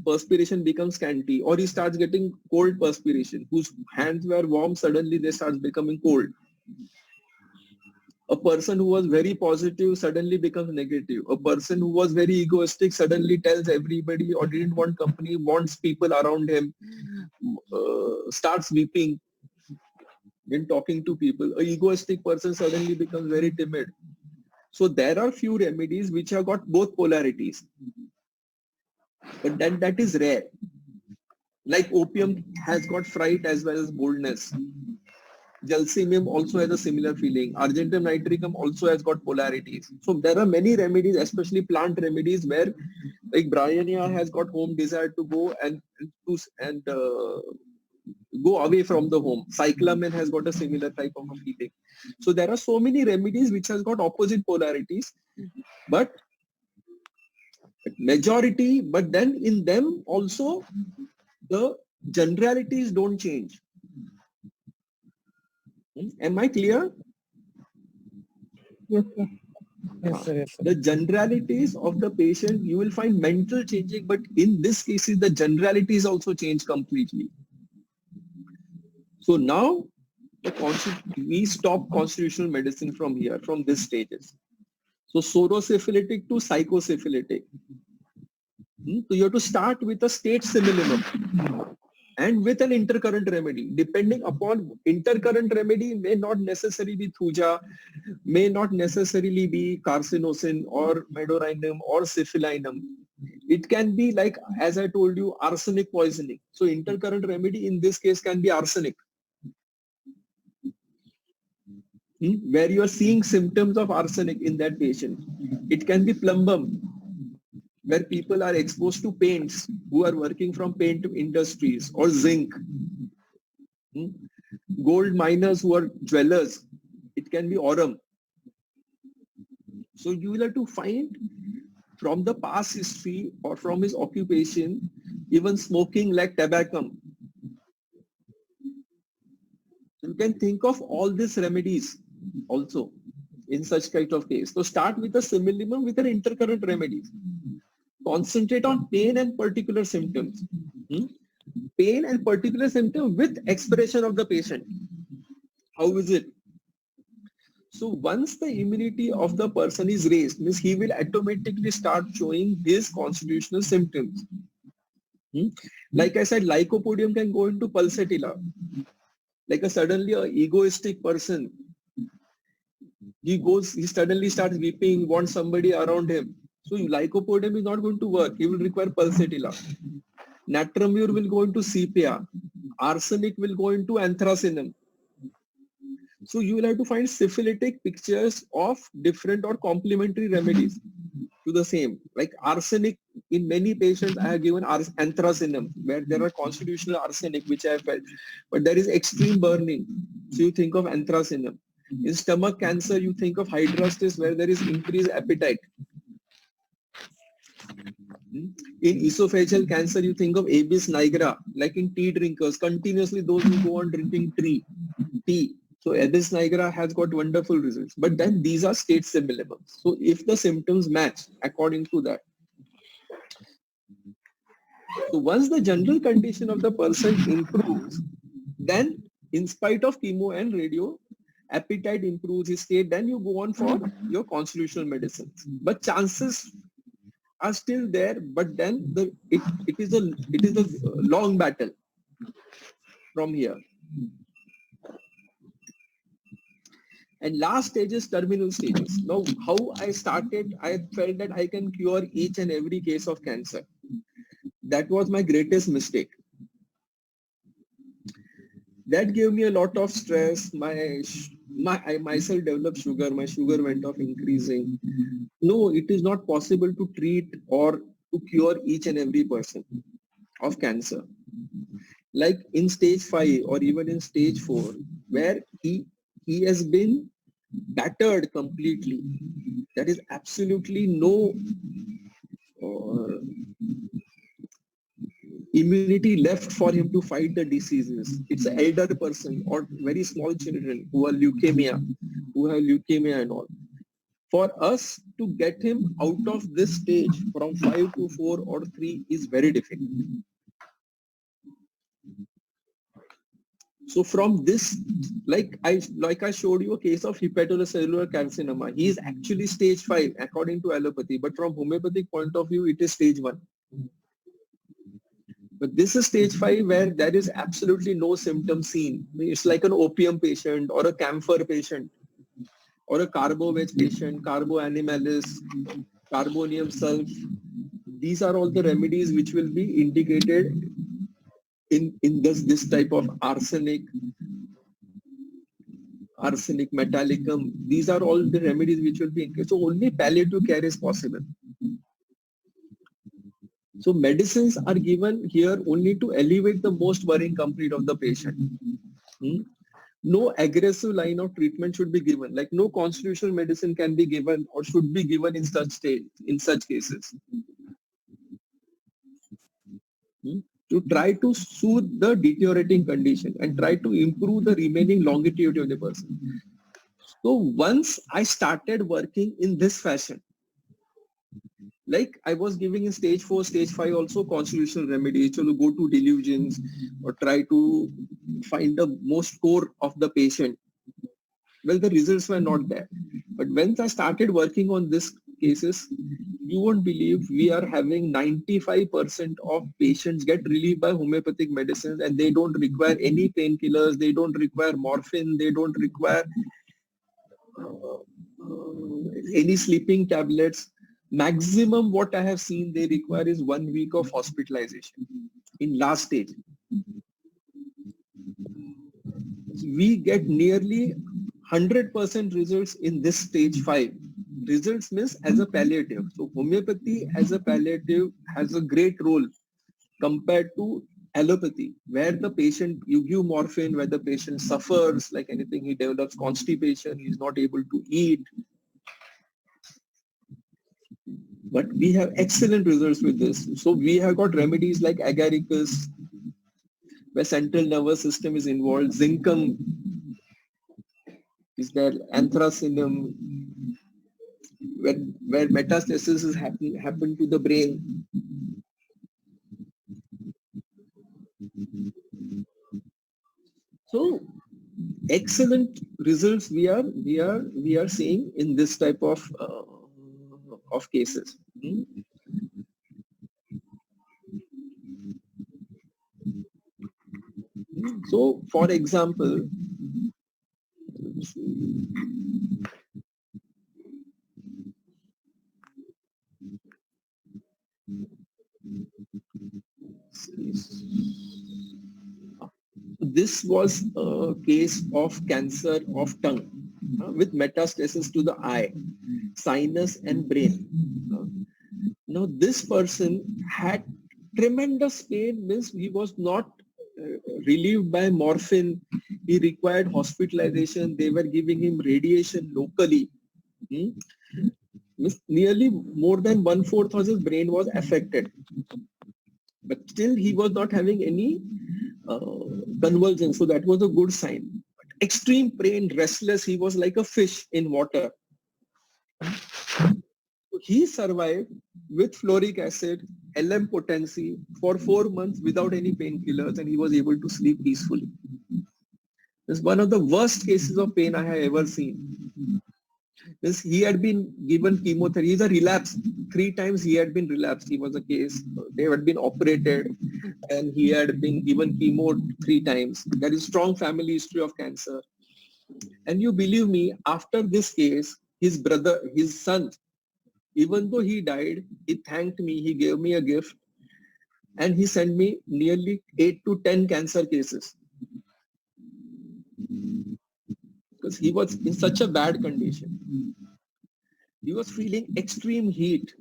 perspiration becomes scanty, or he starts getting cold perspiration. Whose hands were warm, suddenly they start becoming cold. A person who was very positive suddenly becomes negative. A person who was very egoistic suddenly tells everybody or didn't want company, wants people around him, starts weeping when talking to people. A egoistic person suddenly becomes very timid. So there are few remedies which have got both polarities. But that is rare. Like opium has got fright as well as boldness. Gelsemium also has a similar feeling. Argentum nitricum also has got polarities. So there are many remedies, especially plant remedies, where like Bryonia has got home desire to go and go away from the home. Cyclamen has got a similar type of a feeling. So there are so many remedies which has got opposite polarities, but majority, but then in them also the generalities don't change. Am I clear? Yes, sir. Yes, sir. Yes, sir. The generalities of the patient, you will find mental changing, but in this case, the generalities also change completely. So now we stop constitutional medicine from here, from this stages. So pseudosyphilitic to psychosyphilitic. So you have to start with a state simillimum and with an intercurrent remedy. Depending upon intercurrent remedy may not necessarily be thuja, may not necessarily be carcinosin or medorinum or syphilinum. It can be like, as I told you, arsenic poisoning. So intercurrent remedy in this case can be arsenic. Where you are seeing symptoms of arsenic in that patient. It can be plumbum, where people are exposed to paints, who are working from paint industries, or zinc. Gold miners who are jewelers. It can be aurum. So you will have to find from the past history or from his occupation, even smoking like tobacco. You can think of all these remedies also in such kind of case. So start with a simillimum with an intercurrent remedies. Concentrate on pain and particular symptoms. Pain and particular symptom with expression of the patient. How is it? So once the immunity of the person is raised, means he will automatically start showing his constitutional symptoms. Like I said, lycopodium can go into pulsatilla. Like suddenly an egoistic person, he suddenly starts weeping, wants somebody around him. So lycopodium is not going to work. He will require pulsatilla. Natramur will go into sepia. Arsenic will go into anthracinum. So you will have to find syphilitic pictures of different or complementary remedies to the same. Like arsenic, in many patients I have given anthracinum, where there are constitutional arsenic, which I have felt, but there is extreme burning. So you think of anthracinum. In stomach cancer, you think of hydrastis, where there is increased appetite. In esophageal cancer, you think of Abies nigra, like in tea drinkers, continuously those who go on drinking tea. So Abies nigra has got wonderful results. But then these are state simillimums. So if the symptoms match according to that. So once the general condition of the person improves, then in spite of chemo and radio, appetite improves his state, then you go on for your constitutional medicines. But chances are still there, but then it is a long battle from here. And last stage is terminal stages. Now, how I started, I felt that I can cure each and every case of cancer. That was my greatest mistake. That gave me a lot of stress. I myself developed sugar. My sugar went off increasing. No, it is not possible to treat or to cure each and every person of cancer. Like in stage 5 or even in stage 4, where he has been battered completely. There is absolutely no immunity left for him to fight the diseases. It's an elder person or very small children who have leukemia and all. For us to get him out of this stage from 5 to 4 or 3 is very difficult. So from this, like I showed you a case of hepatocellular carcinoma. He is actually stage 5 according to allopathy, but from homeopathic point of view, it is stage 1. But this is stage 5 where there is absolutely no symptom seen. It's like an opium patient or a camphor patient or a carbo-veg patient, carbo animalis, carbonium sulf. These are all the remedies which will be indicated in this type of arsenic metallicum. These are all the remedies which will be indicated. So only palliative care is possible. So medicines are given here only to alleviate the most worrying complaint of the patient. No aggressive line of treatment should be given. Like no constitutional medicine can be given or should be given in such cases. To try to soothe the deteriorating condition and try to improve the remaining longevity of the person. So once I started working in this fashion, like I was giving in stage 4, stage 5 also constitutional remedies, to go to delusions or try to find the most core of the patient. Well, the results were not there. But once I started working on these cases, you won't believe we are having 95% of patients get relieved by homeopathic medicines, and they don't require any painkillers, they don't require morphine, they don't require any sleeping tablets. Maximum what I have seen they require is 1 week of hospitalization in last stage. We get nearly 100% results in this stage 5. Results means as a palliative. So homeopathy as a palliative has a great role compared to allopathy, where the patient, you give morphine, where the patient suffers like anything, he develops constipation, he is not able to eat. But we have excellent results with this. So we have got remedies like agaricus, where central nervous system is involved, zincum is there, anthracinum, where metastasis is happen to the brain. So excellent results we are seeing in this type of cases. So for example, this was a case of cancer of tongue with metastasis to the eye, sinus and brain. Now this person had tremendous pain, means he was not relieved by morphine, he required hospitalization, they were giving him radiation locally. Nearly more than 1/4 of his brain was affected, but still he was not having any convulsion, so that was a good sign. But extreme pain, restless, he was like a fish in water. He survived with fluoric acid, LM potency for 4 months without any painkillers, and he was able to sleep peacefully. It's one of the worst cases of pain I have ever seen. This, he had been given chemotherapy. He's a relapse. 3 times he had been relapsed. He was a case. They had been operated and he had been given chemo 3 times. There is strong family history of cancer. And you believe me, after this case, his brother, his son, even though he died, he thanked me. He gave me a gift. And he sent me nearly 8 to 10 cancer cases. Because he was in such a bad condition. He was feeling extreme heat.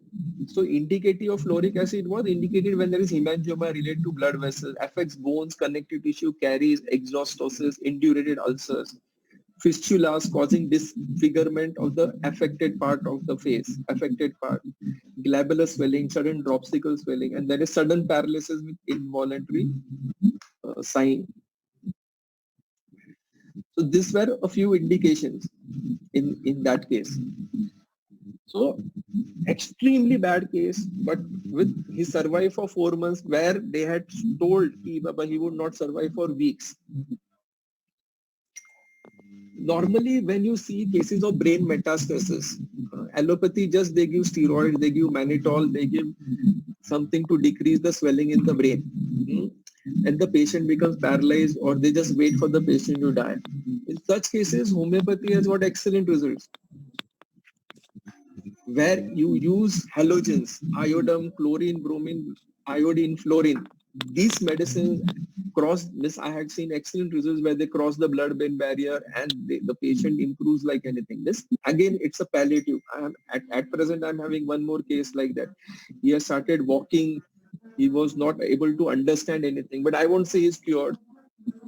So indicative of fluoric acid was indicated when there is hemangioma related to blood vessels, affects bones, connective tissue, carries exhaustosis, indurated ulcers, fistulas causing disfigurement of the affected part of the face, affected part, glabular swelling, sudden dropsical swelling, and there is sudden paralysis with involuntary sign. So these were a few indications in that case. So extremely bad case, but with he survived for 4 months where they had told he would not survive for weeks. Normally, when you see cases of brain metastasis, allopathy just they give steroids, they give mannitol, they give something to decrease the swelling in the brain. And the patient becomes paralyzed or they just wait for the patient to die. In such cases, homeopathy has got excellent results. Where you use halogens, iodine, chlorine, bromine, iodine, fluorine. These medicines cross this. I had seen excellent results where they cross the blood-brain barrier and the patient improves like anything. This again, it's a palliative. At present, I'm having one more case like that. He has started walking. He was not able to understand anything, but I won't say he's cured,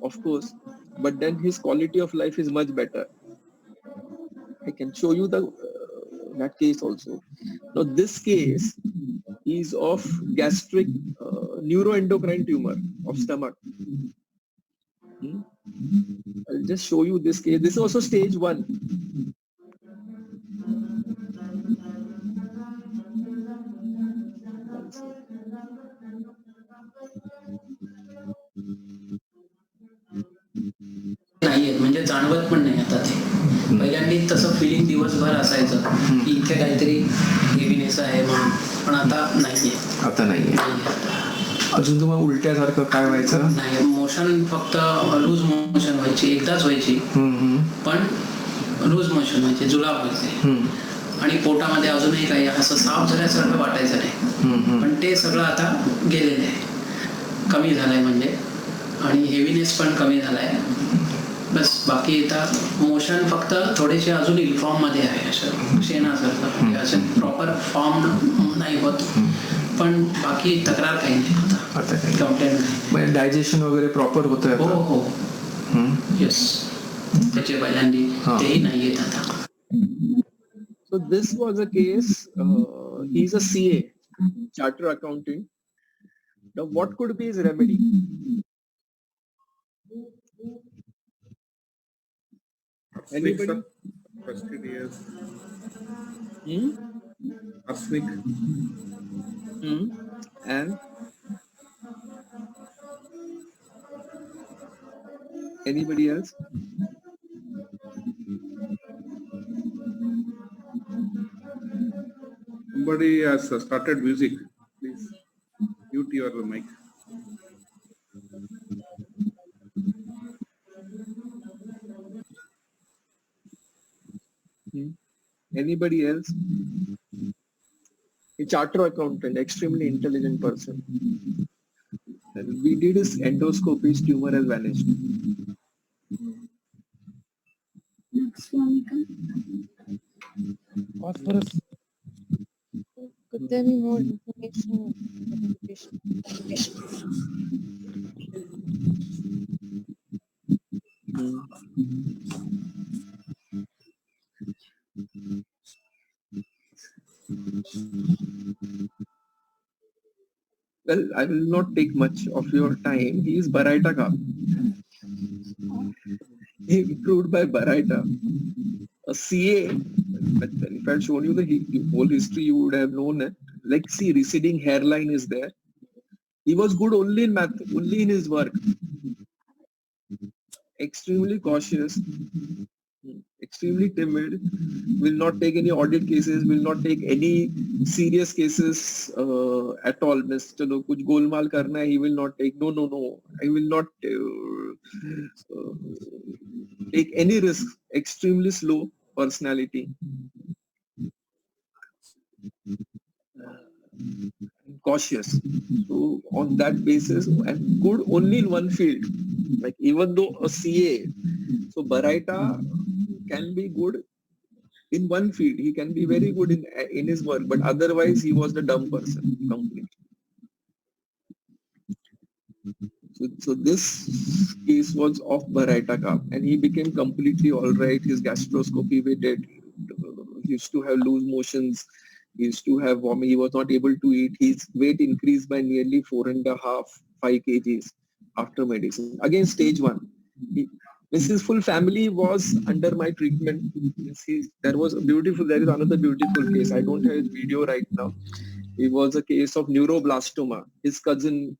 of course. But then his quality of life is much better. I can show you the that case also. Now this case is of gastric neuroendocrine tumor of stomach. I'll just show you this case. This is also stage 1. नाहीये म्हणजे जाणवत पण नाही आता ते पहिल्यांदा तसं filling दिवसभर असायचं की इथे काहीतरी हेवीनेस आहे म्हणून पण आता नाहीये आता नाहीये अजून तुम्हाला उलट्यासारखं काय व्हायचं नाही मोशन फक्त लूज मोशन व्हायची एकदाच व्हायची पण लूज मोशन व्हायचे जुलाब व्हायचे आणि पोटामध्ये अजूनही काही असं साफ झाल्यासारखं वाटायचं नाही पण ते सगळं आता गेलेलं आहे कमी झालंय म्हणजे आणि हेवीनेस पण कमी झालाय बस बाकी आता मोशन फक्त थोडेसे अजून युनिफॉर्म मध्ये आहे असं शेणासारखं असं प्रॉपर फॉर्म नाही होत पण बाकी तक्रार काही नाही आता कंप्लेंट नाही डायजेशन वगैरे प्रॉपर होतंय हो हो येस त्याचे पहिल्यांदा तेही नाही येत आता So this was a case, he's a CA, chartered accountant. Now what could be his remedy? Anybody? Fastidious. Hmm? Arsenic. And anybody else? Somebody has started music. Please mute your mic. Anybody else? A chartered accountant, extremely intelligent person. And we did his endoscopy, his tumor has vanished. Phosphorus. Could there be more information? Well, I will not take much of your time. He is Baraita Ka. He improved by Baraita. A CA, if I had shown you the whole history, you would have known it. Like, see, receding hairline is there. He was good only in math, only in his work. extremely cautious, extremely timid, will not take any audit cases, will not take any serious cases at all. Miss, chalo kuch golmaal karna hai, he will not take. No. I will not take any risk. Extremely slow personality. Cautious. So on that basis, and good only in one field. Like even though a CA, so Baraita can be good in one field. He can be very good in his work, but otherwise he was the dumb person completely. So this case was of Baraita Cup, and he became completely all right. His gastroscopy we did. He used to have loose motions. He used to have vomit. He was not able to eat. His weight increased by nearly 4.5, 5 kgs after medicine. Again, stage 1. His full family was under my treatment. There is another beautiful case. I don't have his video right now. It was a case of neuroblastoma. His cousin,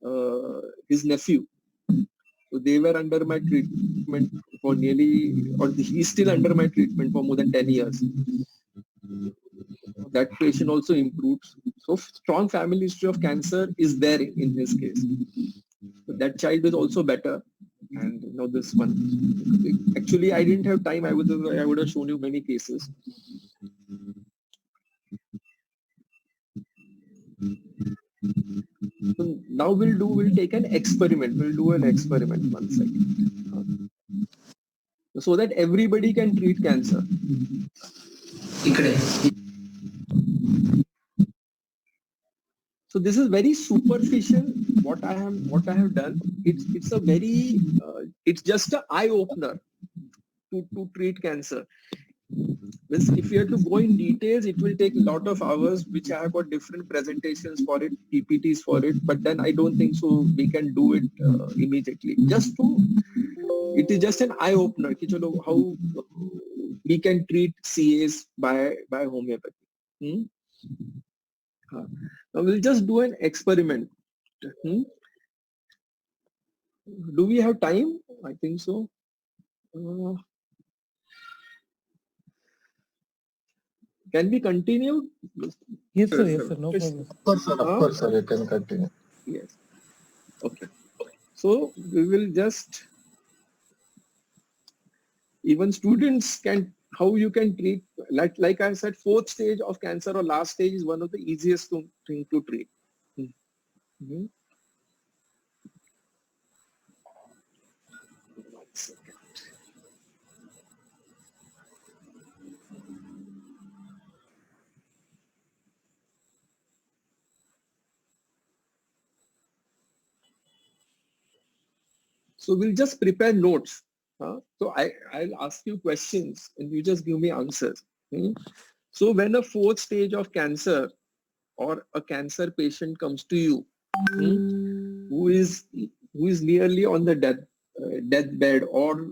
his nephew. So they were under my treatment for he's still under my treatment for more than 10 years. That patient also improved. So strong family history of cancer is there in his case. So that child is also better. And now this one. Actually, I didn't have time. I would have shown you many cases. So now we'll take an experiment. We'll do an experiment 1 second. So that everybody can treat cancer. So this is very superficial. What I have done. It's a very it's just an eye opener to treat cancer. If you have to go in details, it will take a lot of hours, which I have got different presentations for it, PPTs for it. But then I don't think so we can do it immediately. It is just an eye opener. How we can treat CAs by homeopathy. Now we'll just do an experiment. Do we have time? I think so. Can we continue? Yes, sir. No problem. Of course, sir. You can continue. Yes. Okay. So we will just, even students can, how you can treat, like I said, 4th stage of cancer or last stage is one of the easiest thing to treat. So we'll just prepare notes. So I'll ask you questions and you just give me answers. So when a 4th stage of cancer or a cancer patient comes to you, who is nearly on the deathbed or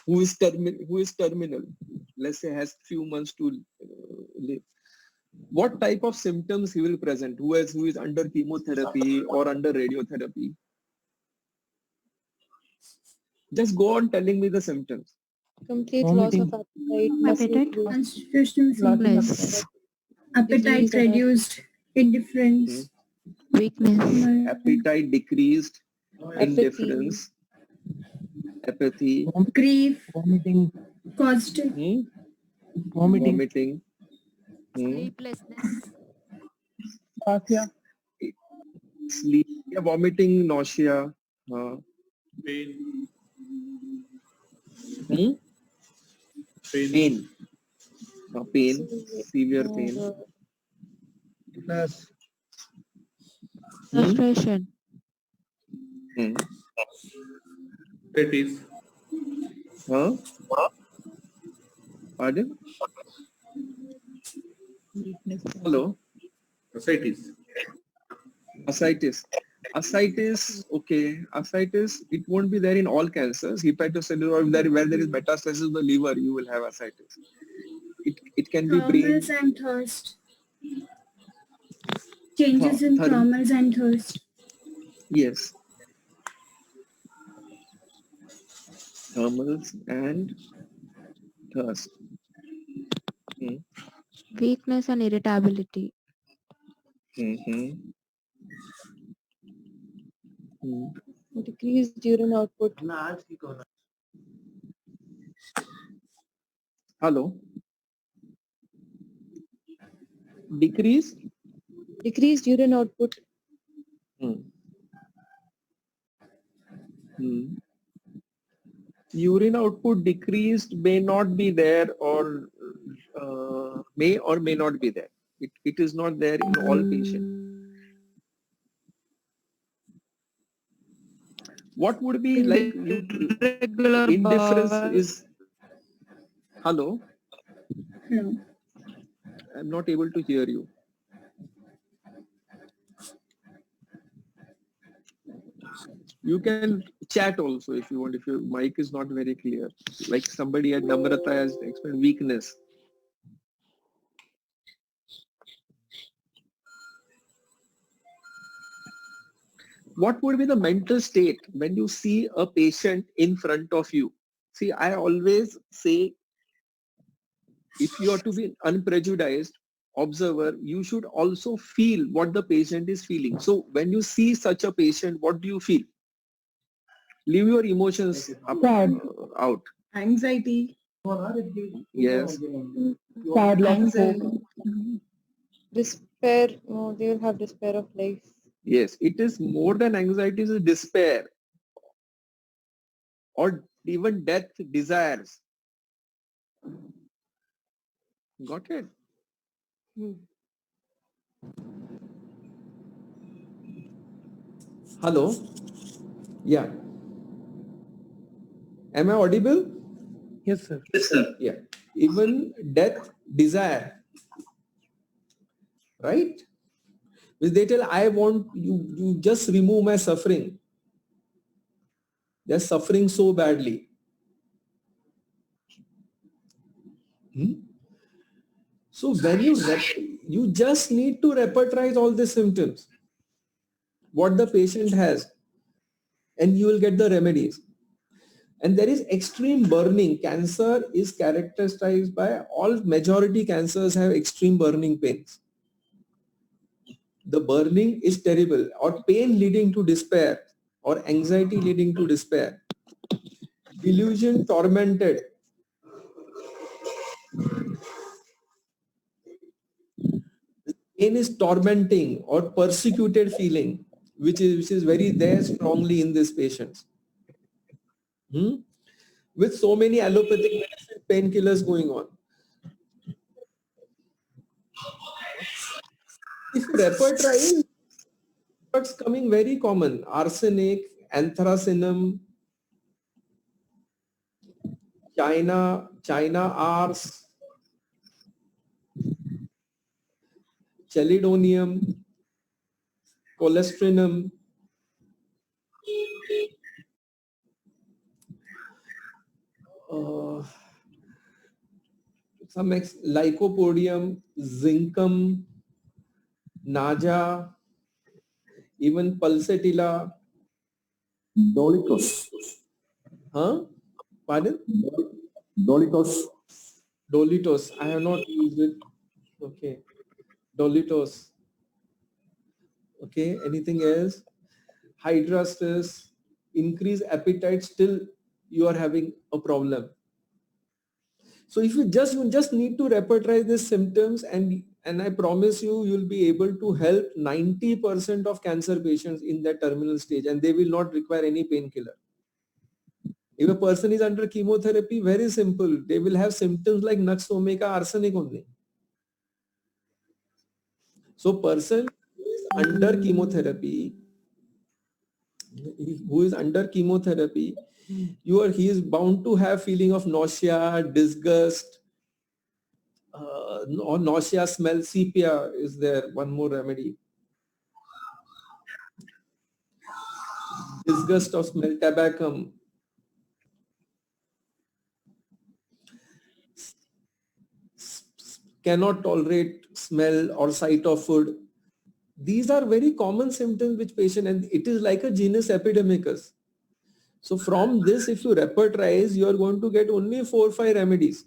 who is terminal, let's say has few months to live, what type of symptoms he will present? Who is under chemotherapy or under radiotherapy? Just go on telling me the symptoms. Complete loss of appetite, constitutional symptoms, appetite reduced, indifference, weakness, Appetite decreased, indifference, apathy, grief, Vomiting. caused vomiting, sleeplessness, sleep, vomiting, nausea, Pain. pain, severe pain, frustration, Diabetes. Pardon? Hello? Ascites. Ascites, okay. Ascites, it won't be there in all cancers. Hepatocellular, where there is metastasis of the liver, you will have ascites. It can be brain. thermals and thirst. Changes in thermals and thirst. Yes. Thermals and thirst. Weakness and irritability. Mm-hmm. Decreased urine output. Hello. Decrease. Decreased urine output. Urine output decreased may not be there, or may or may not be there. It is not there in all patients. What would be like Regular indifference is? Hello, No. I'm not able to hear you. You can chat also if you want, if your mic is not very clear. Like somebody at Namrata has explained weakness. What would be the mental state when you see a patient in front of you? See, I always say, if you are to be an unprejudiced observer, you should also feel what the patient is feeling. So when you see such a patient, what do you feel? Leave your emotions out. Anxiety. Yes. Sad, anxiety. despair. No, they will have despair of life. Yes, it is more than anxiety, it is despair or even death desires. Got it? Hello? Yeah. Am I audible? Yes, sir. Yeah. Even death desire. Right? Which they tell, I want you just remove my suffering. They're suffering so badly. So when you just need to repertorize all the symptoms, what the patient has, and you will get the remedies. And there is extreme burning. Cancer is characterized by, all majority cancers have extreme burning pains. The burning is terrible, or pain leading to despair, or anxiety leading to despair. Delusion tormented. Pain is tormenting or persecuted feeling, which is very there strongly in these patients. With so many allopathic medicine painkillers going on. If you repertorize, what's coming very common: arsenic, anthracinum, China ars, chelidonium, colestrinum, some lycopodium, zinc, naja, even pulsatilla. Dolichos. Huh? Pardon? Dolichos. Dolitos. I have not used it. Okay. Dolitos. Okay. Anything else? Hydrastis. Increase appetite. Still, you are having a problem. So if you just need to repertorize these symptoms, and I promise you, you'll be able to help 90% of cancer patients in that terminal stage, and they will not require any painkiller. If a person is under chemotherapy, very simple. They will have symptoms like nux vomica, arsenic only. So person who is under chemotherapy, he is bound to have feeling of nausea, disgust, or nausea, smell. Sepia is there, one more remedy. Disgust of smell, tabacum. Cannot tolerate smell or sight of food. These are very common symptoms which patient, and it is like a genus epidemicus. So from this, if you repertorize, you are going to get only 4 or 5 remedies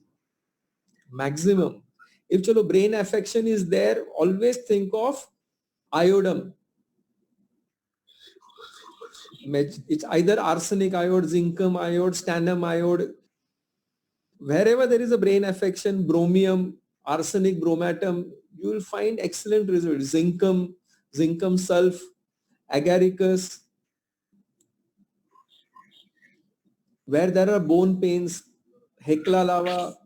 maximum. If chalo brain affection is there, always think of iodine. It's either arsenic iode, zinc iode, stannum iode. Wherever there is a brain affection, bromium, arsenic, bromatum, you will find excellent results. Zincum sulf, agaricus. Where there are bone pains, Hecla lava,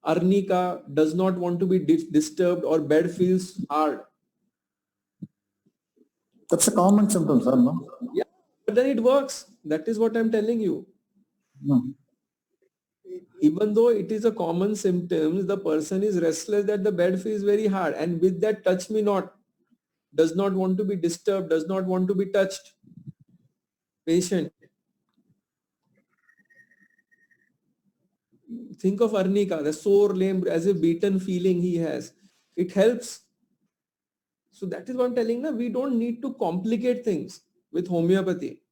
arnica does not want to be disturbed or bed feels hard. That's a common symptom, sir, no? Yeah, but then it works. That is what I'm telling you. No. Even though it is a common symptom, the person is restless that the bed feels very hard, and with that touch me not, does not want to be disturbed, does not want to be touched. Patient. Think of arnica, the sore limb, as a beaten feeling he has. It helps. So that is what I'm telling you. We don't need to complicate things with homeopathy.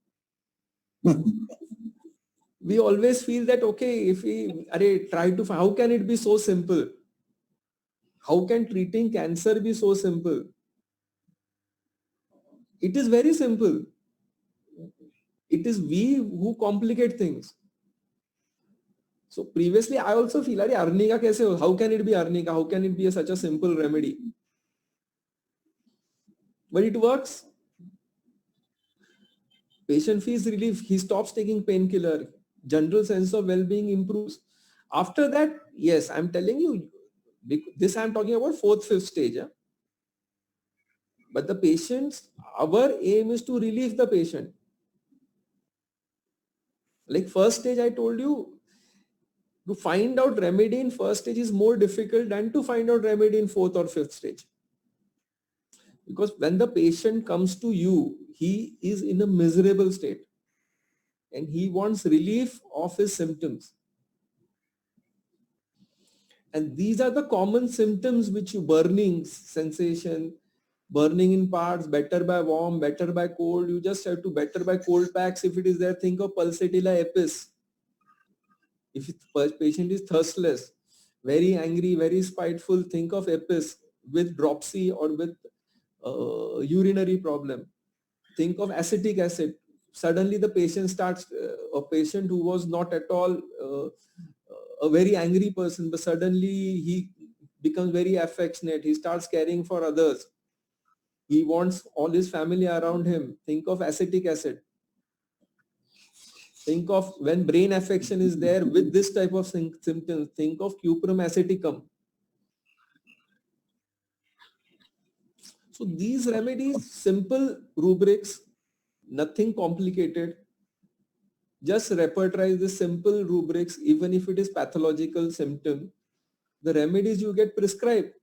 We always feel that, okay, if we try to, how can it be so simple? How can treating cancer be so simple? It is very simple. It is we who complicate things. So previously I also feel, arnica kaise, how can it be arnica? How can it be such a simple remedy? But it works. Patient feels relief. He stops taking painkiller. General sense of well-being improves. After that, yes, I'm telling you, this I'm talking about 4th, 5th stage. But the patients, our aim is to relieve the patient. Like first stage, I told you, to find out remedy in first stage is more difficult than to find out remedy in 4th or 5th stage. Because when the patient comes to you, he is in a miserable state and he wants relief of his symptoms. And these are the common symptoms which you burning sensation, burning in parts, better by warm, better by cold. You just have to better by cold packs. If it is there, think of pulsatilla apis. If the patient is thirstless, very angry, very spiteful, think of apis with dropsy or with urinary problem. Think of acetic acid. Suddenly the patient starts, a patient who was not at all a very angry person, but suddenly he becomes very affectionate. He starts caring for others. He wants all his family around him. Think of acetic acid. Think of when brain affection is there with this type of symptoms. Think of cuprum aceticum. So these remedies, simple rubrics, nothing complicated. Just repertorize the simple rubrics, even if it is pathological symptom. The remedies you get prescribed,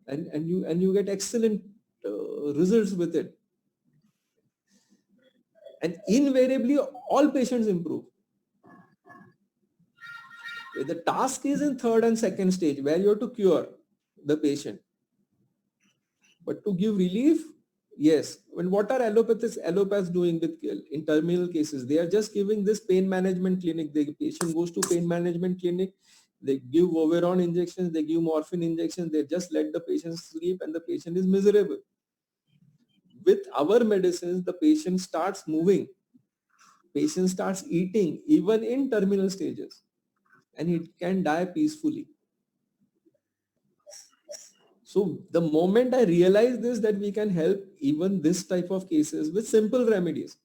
and you get excellent results with it. And invariably, all patients improve. The task is in 3rd and 2nd stage, where you have to cure the patient. But to give relief, yes. When what are allopaths doing with in terminal cases? They are just giving this pain management clinic. The patient goes to pain management clinic. They give Voveron injections. They give morphine injections. They just let the patient sleep, and the patient is miserable. With our medicines, the patient starts moving. Patient starts eating, even in terminal stages, and it can die peacefully. So the moment I realized this, that we can help even this type of cases with simple remedies.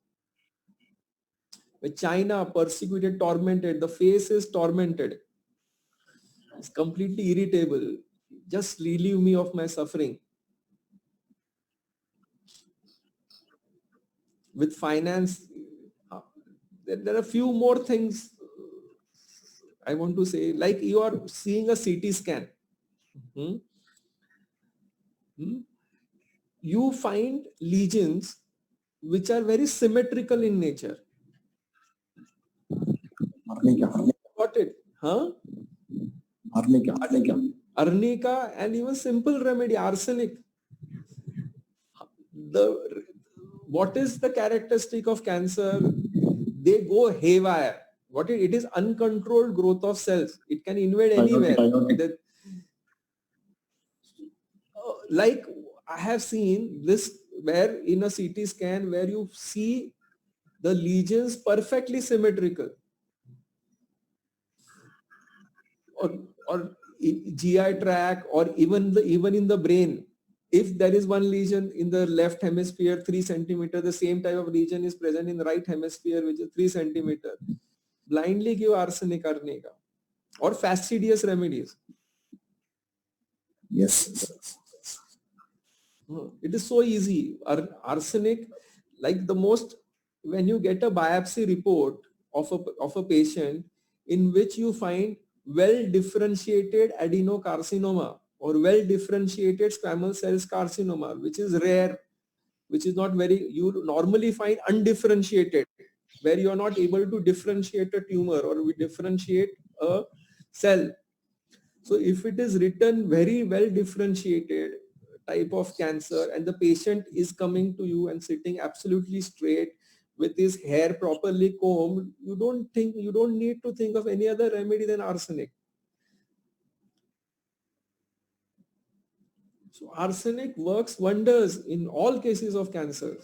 With China, persecuted, tormented, the face is tormented. It's completely irritable. Just relieve me of my suffering. With finance, there are a few more things I want to say, like you are seeing a CT scan. You find lesions which are very symmetrical in nature. Got it? Huh? Arnica and even simple remedy, arsenic. what is the characteristic of cancer? They go haywire. It is uncontrolled growth of cells. It can invade anywhere. Like I have seen this where in a CT scan where you see the lesions perfectly symmetrical, or GI tract, or even in the brain. If there is one lesion in the left hemisphere 3 centimeter, the same type of lesion is present in the right hemisphere, which is 3 centimeter. Blindly give arsenic karne ka, or fastidious remedies. Yes. It is so easy. Arsenic, like the most, when you get a biopsy report of a patient in which you find well differentiated adenocarcinoma or well differentiated squamous cells carcinoma, which is rare, which is not very, you normally find undifferentiated, where you are not able to differentiate a tumor or differentiate a cell. So if it is written very well differentiated type of cancer and the patient is coming to you and sitting absolutely straight with his hair properly combed, you don't need to think of any other remedy than arsenic. So arsenic works wonders in all cases of cancer.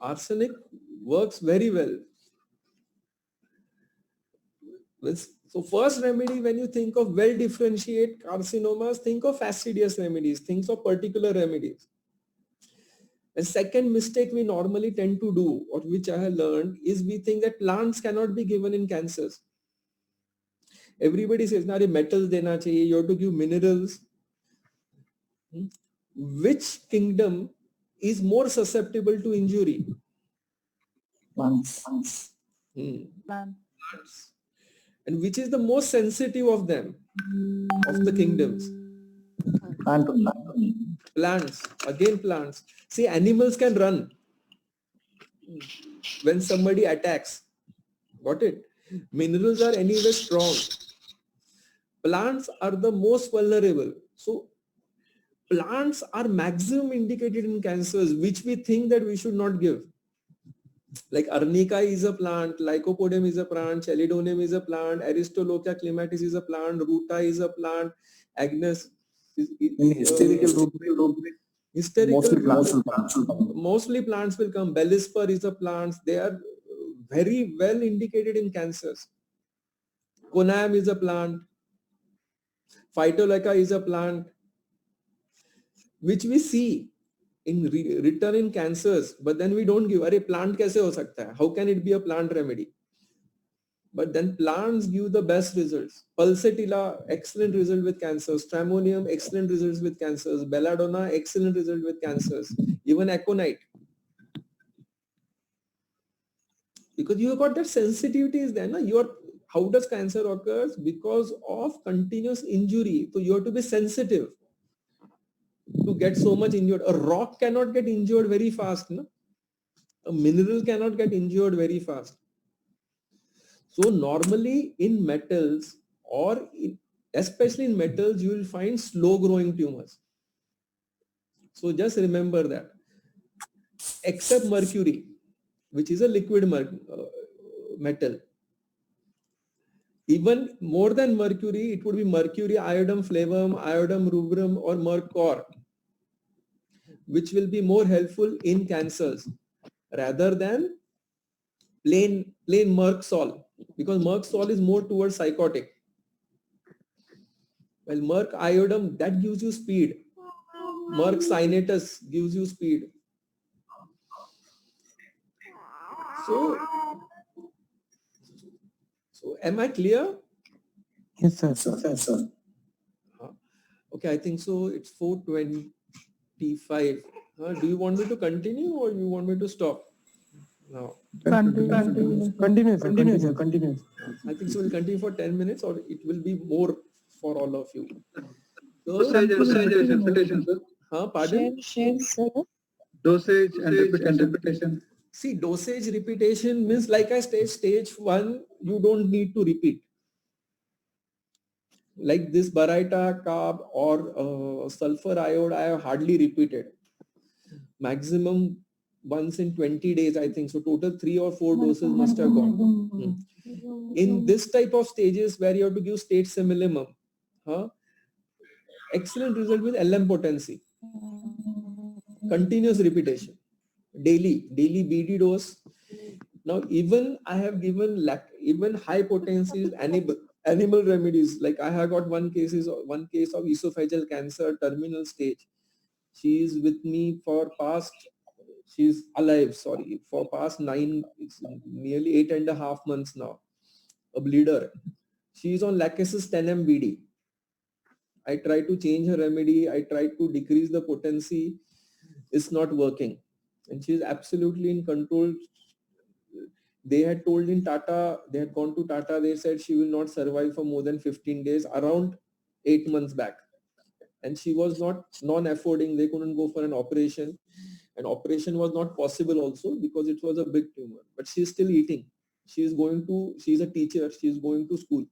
Arsenic works very well. So first remedy, when you think of well differentiate carcinomas, think of fastidious remedies, think of particular remedies. And second mistake we normally tend to do, or which I have learned, is we think that plants cannot be given in cancers. Everybody says, "Naari metals dena chahiye, you have to give minerals." Which kingdom is more susceptible to injury? Plants. Plants. And which is the most sensitive of them, of the kingdoms? Plants. Again plants. See, animals can run when somebody attacks. Got it? Minerals are anyway strong. Plants are the most vulnerable. So plants are maximum indicated in cancers, which we think that we should not give. Like arnica is a plant, lycopodium is a plant, chelidonium is a plant, Aristolochia clematis is a plant, ruta is a plant, agnus mostly plants will come. Bellispur is a plant. They are very well indicated in cancers. Conam is a plant. Phytoleuca is a plant, which we see in written in cancers, but then we don't give. Arey plant kaise ho sakta hai? How can it be a plant remedy? But then plants give the best results. Pulsatilla, excellent result with cancers. Stramonium, excellent results with cancers. Belladonna, excellent result with cancers. Even aconite. Because you have got that sensitivity is there. Na? How does cancer occurs? Because of continuous injury. So you have to be sensitive to get so much injured. A rock cannot get injured very fast. No? A mineral cannot get injured very fast. So normally in metals, or especially in metals, you will find slow growing tumors. So just remember that. Except mercury, which is a liquid metal. Even more than mercury, it would be mercury iodum flavum, iodum rubrum, or mercor, which will be more helpful in cancers rather than plain mercsol, because mercsol is more towards psychotic. Well, merc iodum, that gives you speed. Merc cinatus gives you speed. So am I clear? Yes, sir. Yes, sir. Okay, I think so. It's 4:25. Do you want me to continue or you want me to stop now? Continue, sir. Continue. I think so. We'll continue for 10 minutes, or it will be more for all of you. Dosage and repetition, sir. Pardon? Share, sir. Dosage and repetition. See, dosage repetition means, like I said, stage 1, you don't need to repeat. Like this Baraita carb or sulfur iode, I have hardly repeated. Maximum once in 20 days, I think. So total 3 or 4 doses must have gone. In this type of stages where you have to give state minimum, excellent result with LM potency. Continuous repetition, daily BD dose. Now even I have given even high potencies animal remedies. Like I have got one case of esophageal cancer, terminal stage. She is with me for past. She's alive. Sorry, for past 9, it's nearly 8.5 months now. A bleeder. She is on Lachesis 10 MBD. I try to change her remedy. I try to decrease the potency. It's not working, and she is absolutely in control. They had told in Tata, they had gone to Tata, they said she will not survive for more than 15 days, around 8 months back. And she was not non-affording, they couldn't go for an operation. An operation was not possible also because it was a big tumor. But she is still eating. She is a teacher, she is going to school.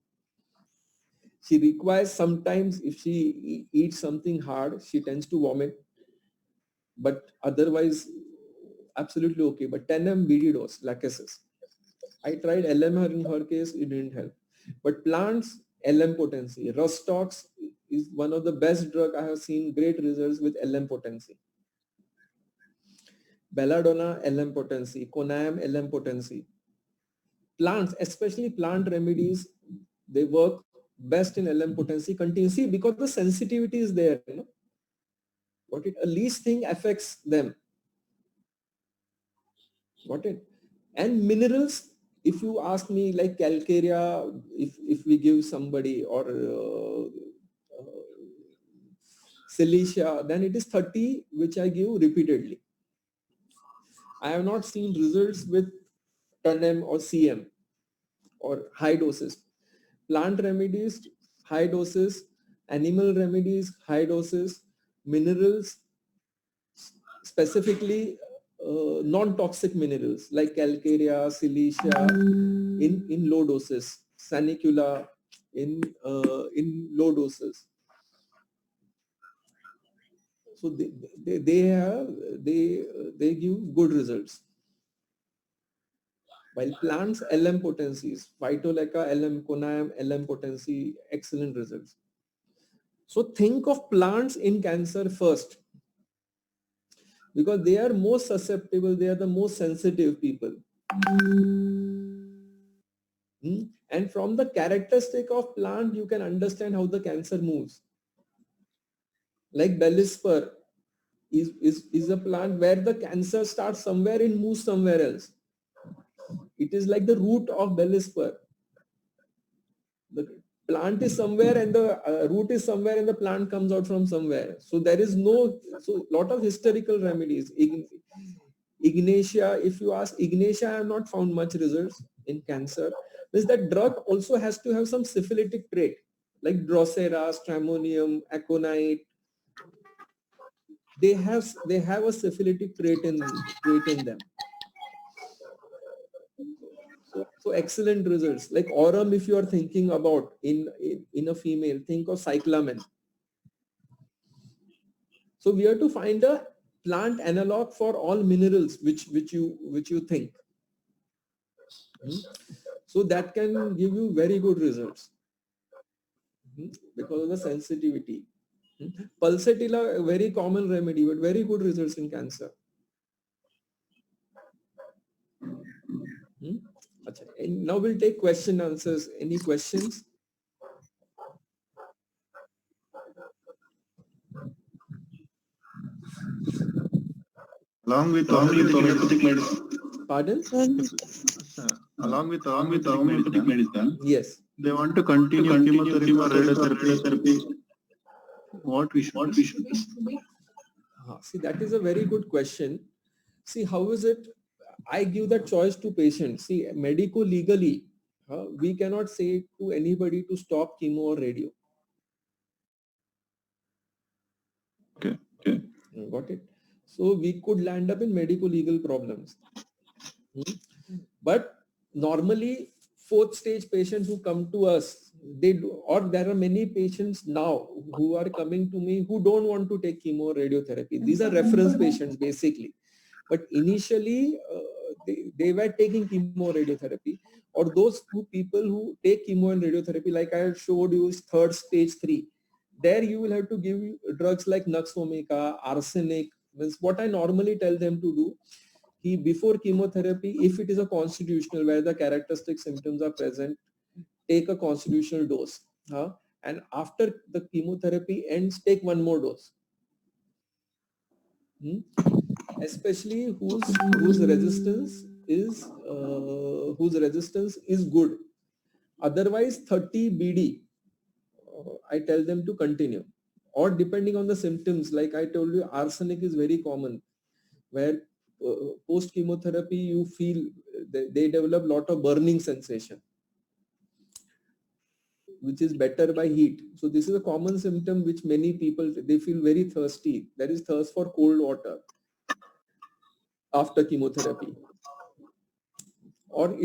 She requires sometimes, if she eats something hard, she tends to vomit. But otherwise, absolutely okay. But 10 MBD dose, Lachesis. I tried LM in her case, it didn't help. But plants, LM potency. Rustox is one of the best drug. I have seen great results with LM potency. Belladonna, LM potency. Conam, LM potency. Plants, especially plant remedies, they work best in LM potency continuously because the sensitivity is there. Got it? A least thing affects them. Got it? And minerals, if you ask me, like calcarea, if we give somebody, or silicia, then it is 30, which I give repeatedly. I have not seen results with 10M or CM or high doses. Plant remedies, high doses. Animal remedies, high doses. Minerals, specifically non-toxic minerals like calcarea, silicia, in low doses. Sanicula in low doses. So they give good results. While plants, LM potencies, Phytoleca, LM, Conam, LM potency, excellent results. So think of plants in cancer first, because they are most susceptible, they are the most sensitive people. And from the characteristic of plant, you can understand how the cancer moves. Like Bellispur is a plant where the cancer starts somewhere and moves somewhere else. It is like the root of Bellispur. The plant is somewhere and the root is somewhere and the plant comes out from somewhere. So there is lot of historical remedies. Ignatia, if you ask Ignatia, I have not found much results in cancer. Means that drug also has to have some syphilitic trait, like Drosera, Stramonium, Aconite. They have a syphilitic trait in them. So excellent results. Like Aurum, if you are thinking about in a female, think of cyclamen. So we have to find a plant analog for all minerals which you think. So that can give you very good results because of the sensitivity. Pulsatilla, a very common remedy, but very good results in cancer. And now we'll take question answers. Any questions? Along with homeopathic medicine. Pardon? Along with homeopathic medicine. Yes. They want to continue chemotherapy or radiotherapy. What we should do? See, that is a very good question. See, how is it? I give that choice to patients. See, medico-legally, we cannot say to anybody to stop chemo or radio. Okay. Got it? So we could land up in medico-legal problems. But normally, 4th stage patients who come to us, they do, or there are many patients now who are coming to me who don't want to take chemo radiotherapy. These are reference patients basically, but initially they were taking chemo radiotherapy, or those two people who take chemo and radiotherapy, like I showed you, is third stage 3. There you will have to give drugs like Nux vomica, arsenic. Means what I normally tell them to do, before chemotherapy, if it is a constitutional where the characteristic symptoms are present, take a constitutional dose, and after the chemotherapy ends, take one more dose. Especially whose resistance is good. Otherwise, 30 BD, I tell them to continue. Or depending on the symptoms, like I told you, arsenic is very common, where post chemotherapy you feel they develop lot of burning sensation, which is better by heat. So this is a common symptom which many people, they feel very thirsty. There is thirst for cold water after chemotherapy. Or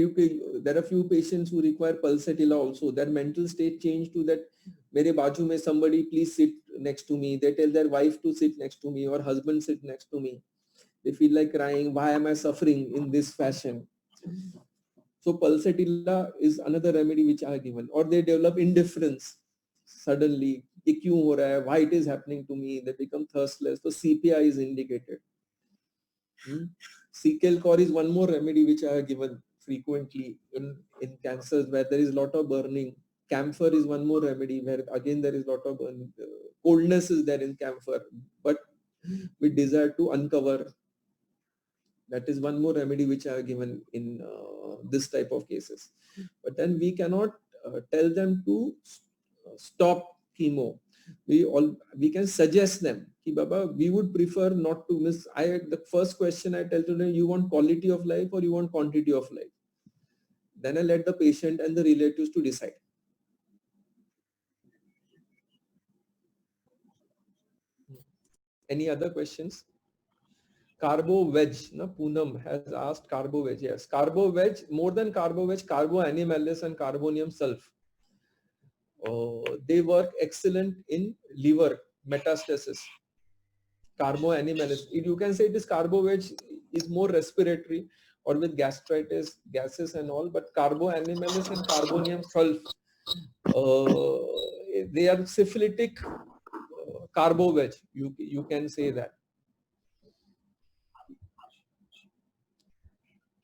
there are few patients who require pulsatilla also. Their mental state change to that, mere baju mein somebody please sit next to me. They tell their wife to sit next to me or husband sit next to me. They feel like crying, why am I suffering in this fashion? So pulsatilla is another remedy which I have given. Or they develop indifference suddenly. Ye kyun ho raha hai? Why it is happening to me? They become thirstless. So CPI is indicated. CKL-CoR is one more remedy which I have given frequently in cancers where there is a lot of burning. Camphor is one more remedy where again there is a lot of burning. Coldness is there in camphor, but we desire to uncover. That is one more remedy which I have given in this type of cases. But then we cannot tell them to stop chemo. We can suggest them, ki Baba, we would prefer not to miss. The first question I tell to them, you want quality of life or you want quantity of life? Then I let the patient and the relatives to decide. Any other questions? Carbo veg, Poonam has asked carbo veg. Yes, carbo veg, more than carbo veg, carbo animalis and carbonium sulf. They work excellent in liver metastasis. Carbo animalis, you can say it is carbo veg is more respiratory or with gastritis, gases and all, but carbo animalis and carbonium sulf, they are syphilitic carbo veg. You can say that.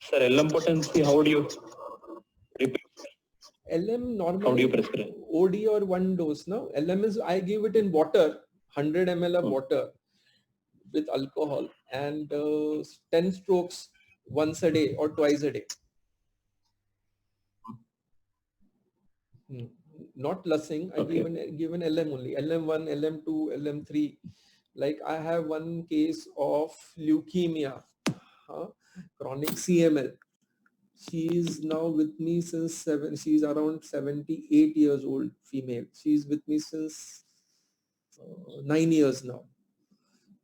Sir, LM potency, how do you repeat? LM normally, how do you prescribe? OD or one dose. No, LM is, I give it in water, 100 ml of water with alcohol and 10 strokes once a day or twice a day. Not Lusing, I given LM only, LM1, LM2, LM3. Like I have one case of leukemia, chronic CML. She is now with me since she's around 78 years old, female. She's with me since 9 years now.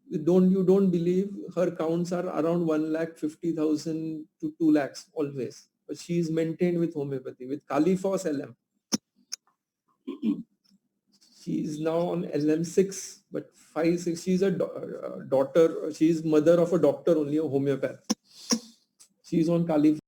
You don't believe her counts are around 1,50,000 to 2 lakhs always. But she is maintained with homeopathy, with Califos LM. She is now on LM6, but 5, 6. She's a daughter. She's mother of a doctor, only a homeopath. She's on Califos.